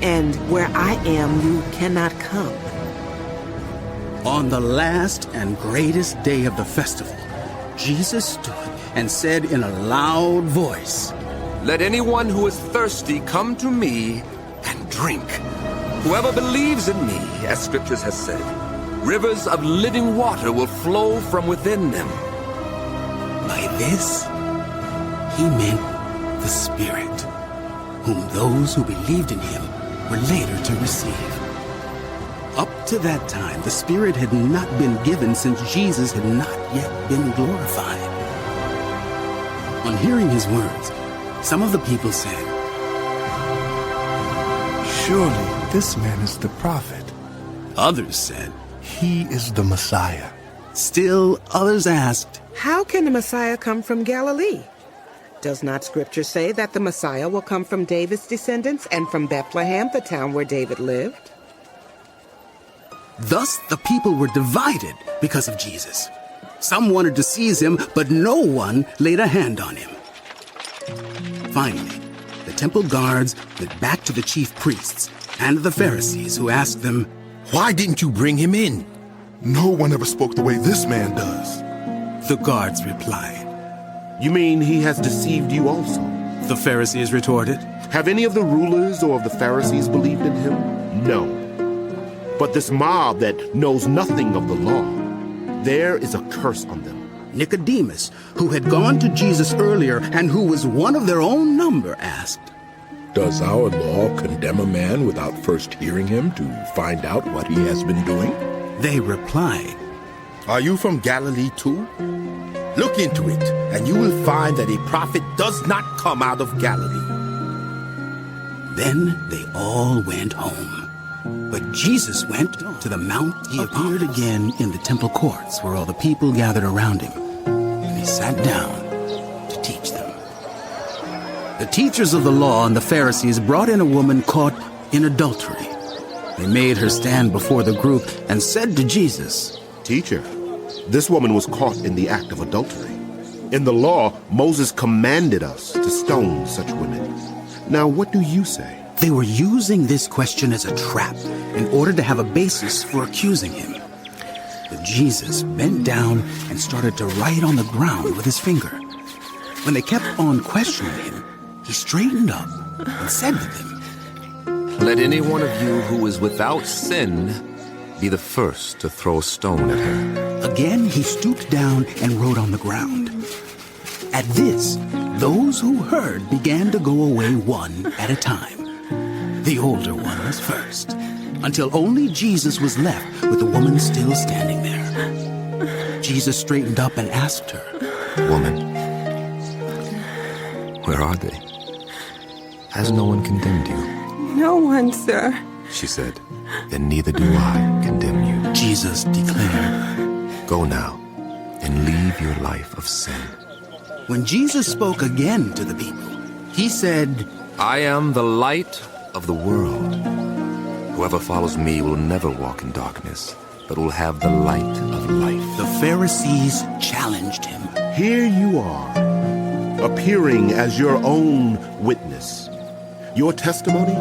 And where I am, you cannot come? On the last and greatest day of the festival, Jesus stood and said in a loud voice, "Let anyone who is thirsty come to me and drink. Whoever believes in me, as Scriptures has said, rivers of living water will flow from within them." By this, he meant the Spirit, whom those who believed in him were later to receive. Up to that time, the Spirit had not been given since Jesus had not yet been glorified. On hearing his words, some of the people said, "Surely this man is the prophet." Others said, "He is the Messiah." Still others asked, "How can the Messiah come from Galilee? Does not Scripture say that the Messiah will come from David's descendants and from Bethlehem, the town where David lived?" Thus the people were divided because of Jesus. Some wanted to seize him, but no one laid a hand on him. Finally, the temple guards went back to the chief priests and the Pharisees, who asked them, "Why didn't you bring him in?" "No one ever spoke the way this man does." The guards replied. "You mean he has deceived you also?" The Pharisees retorted. "Have any of the rulers or of the Pharisees believed in him? No. But this mob that knows nothing of the law, there is a curse on them." Nicodemus, who had gone to Jesus earlier and who was one of their own number, asked, "Does our law condemn a man without first hearing him to find out what he has been doing?" They replied, "Are you from Galilee too? Look into it, and you will find that a prophet does not come out of Galilee." Then they all went home. But Jesus went to the Mount. He appeared again in the temple courts where all the people gathered around him, and he sat down to teach them. The teachers of the law and the Pharisees brought in a woman caught in adultery. They made her stand before the group and said to Jesus, "Teacher, this woman was caught in the act of adultery. In the law, Moses commanded us to stone such women. Now what do you say?" They were using this question as a trap in order to have a basis for accusing him. But Jesus bent down and started to write on the ground with his finger. When they kept on questioning him, he straightened up and said to them, "Let any one of you who is without sin be the first to throw a stone at her." Again he stooped down and wrote on the ground. At this, those who heard began to go away one at a time. The older one was first, until only Jesus was left with the woman still standing there. Jesus straightened up and asked her, "Woman, where are they? Has no one condemned you?" "No one, sir," she said. "Then neither do I condemn you," Jesus declared. "Go now and leave your life of sin." When Jesus spoke again to the people, he said, "I am the light of the world. Whoever follows me will never walk in darkness, but will have the light of life." The Pharisees challenged him. "Here you are, appearing as your own witness. Your testimony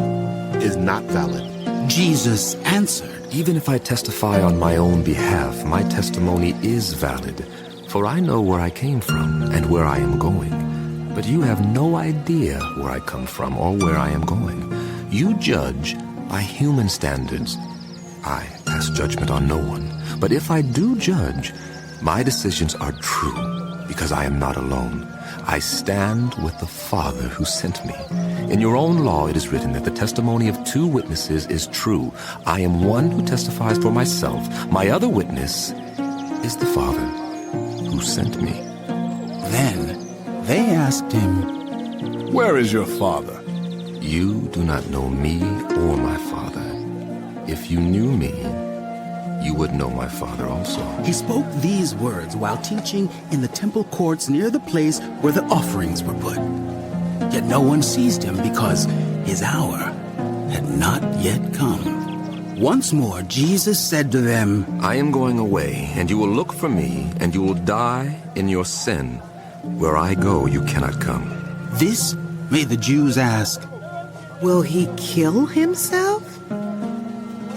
is not valid." Jesus answered, "Even if I testify on my own behalf, my testimony is valid, for I know where I came from and where I am going. But you have no idea where I come from or where I am going. You judge by human standards. I pass judgment on no one. But if I do judge, my decisions are true, because I am not alone. I stand with the Father who sent me. In your own law it is written that the testimony of 2 witnesses is true. I am one who testifies for myself. My other witness is the Father who sent me." Then they asked him, "Where is your father?" "You do not know me or my Father. If you knew me, you would know my Father also." He spoke these words while teaching in the temple courts near the place where the offerings were put. Yet no one seized him because his hour had not yet come. Once more, Jesus said to them, "I am going away, and you will look for me, and you will die in your sin. Where I go, you cannot come." This made the Jews ask, "Will he kill himself?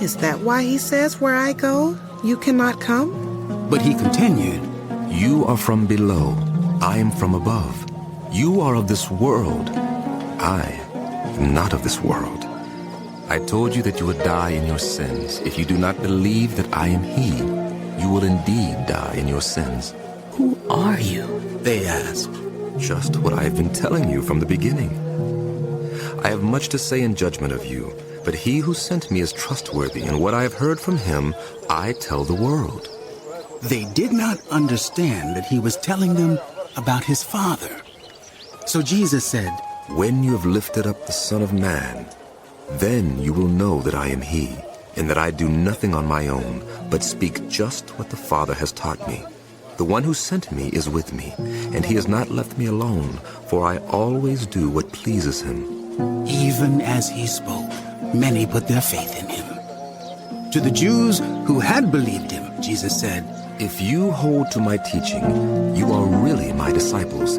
Is that why he says, 'Where I go, You cannot come? But he continued, You are from below, I am from above. You are of this world, I am not of this world. I told you that you would die in your sins. If you do not believe that I am he, you will indeed die in your sins. Who are you? They asked. Just what I have been telling you from the beginning. I have much to say in judgment of you, but he who sent me is trustworthy, and what I have heard from him, I tell the world. They did not understand that he was telling them about his Father. So Jesus said, When you have lifted up the Son of Man, then you will know that I am he, and that I do nothing on my own, but speak just what the Father has taught me. The one who sent me is with me, and he has not left me alone, for I always do what pleases him. Even as he spoke, many put their faith in him. To the Jews who had believed him, Jesus said, If you hold to my teaching, you are really my disciples.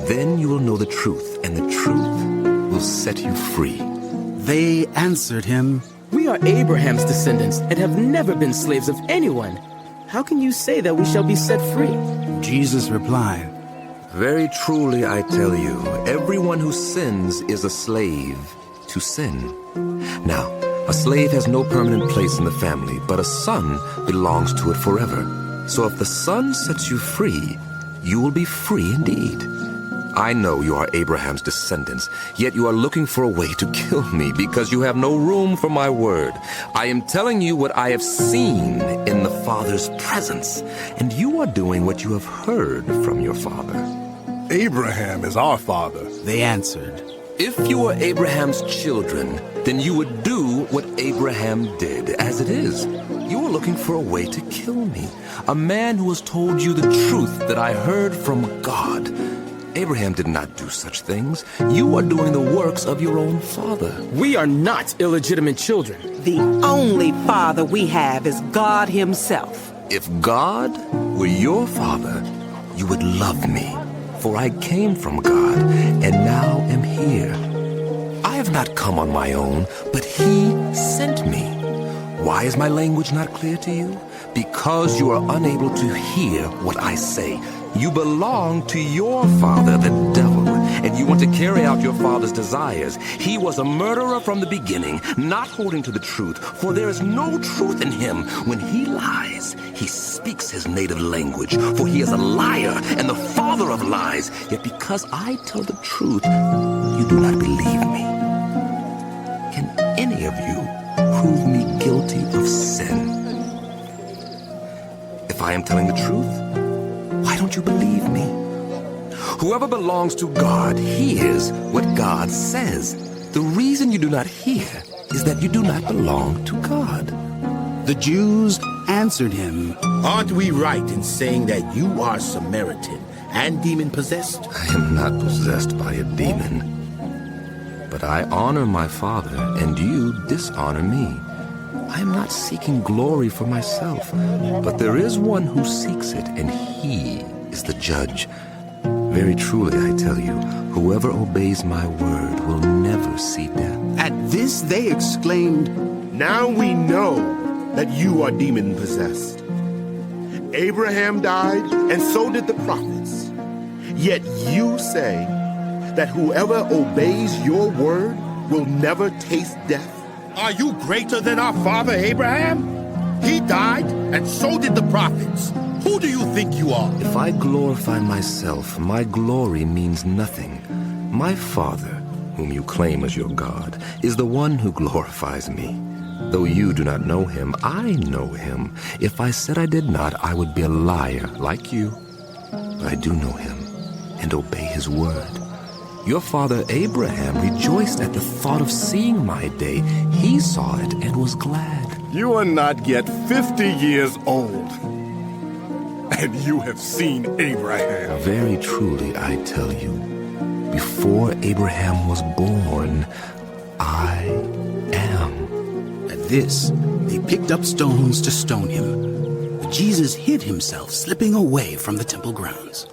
Then you will know the truth, and the truth will set you free. They answered him, We are Abraham's descendants and have never been slaves of anyone. How can you say that we shall be set free? Jesus replied, Very truly I tell you, everyone who sins is a slave to sin. Now, a slave has no permanent place in the family, but a son belongs to it forever. So if the Son sets you free, you will be free indeed. I know you are Abraham's descendants, yet you are looking for a way to kill me because you have no room for my word. I am telling you what I have seen in the Father's presence, and you are doing what you have heard from your father. Abraham is our father. They answered, If you were Abraham's children, then you would do what Abraham did. As it is, you are looking for a way to kill me, a man who has told you the truth that I heard from God. Abraham did not do such things. You are doing the works of your own father. We are not illegitimate children. The only father we have is God himself. If God were your father, you would love me, for I came from God and now am here. I have not come on my own, but he sent me. Why is my language not clear to you? Because you are unable to hear what I say. You belong to your father, the devil, and you want to carry out your father's desires. He was a murderer from the beginning, not holding to the truth, for there is no truth in him. When he lies, he speaks his native language, for he is a liar and the father of lies. Yet because I tell the truth, you do not believe me. Can any of you prove me guilty of sin? If I am telling the truth, why don't you believe me? Whoever belongs to God hears what God says. The reason you do not hear is that you do not belong to God. The Jews answered him, Aren't we right in saying that you are Samaritan and demon-possessed? I am not possessed by a demon. But I honor my Father, and you dishonor me. I am not seeking glory for myself, but there is one who seeks it, and he is the judge. Very truly, I tell you, whoever obeys my word will never see death. At this they exclaimed, Now we know that you are demon-possessed. Abraham died, and so did the prophets. Yet you say that whoever obeys your word will never taste death. Are you greater than our father Abraham? He died, and so did the prophets. Who do you think you are? If I glorify myself, my glory means nothing. My Father, whom you claim as your God, is the one who glorifies me. Though you do not know him, I know him. If I said I did not, I would be a liar like you. But I do know him and obey his word. Your father Abraham rejoiced at the thought of seeing my day. He saw it and was glad. You are not yet 50 years old, and you have seen Abraham. Very truly, I tell you, before Abraham was born, I am. At this, they picked up stones to stone him. But Jesus hid himself, slipping away from the temple grounds.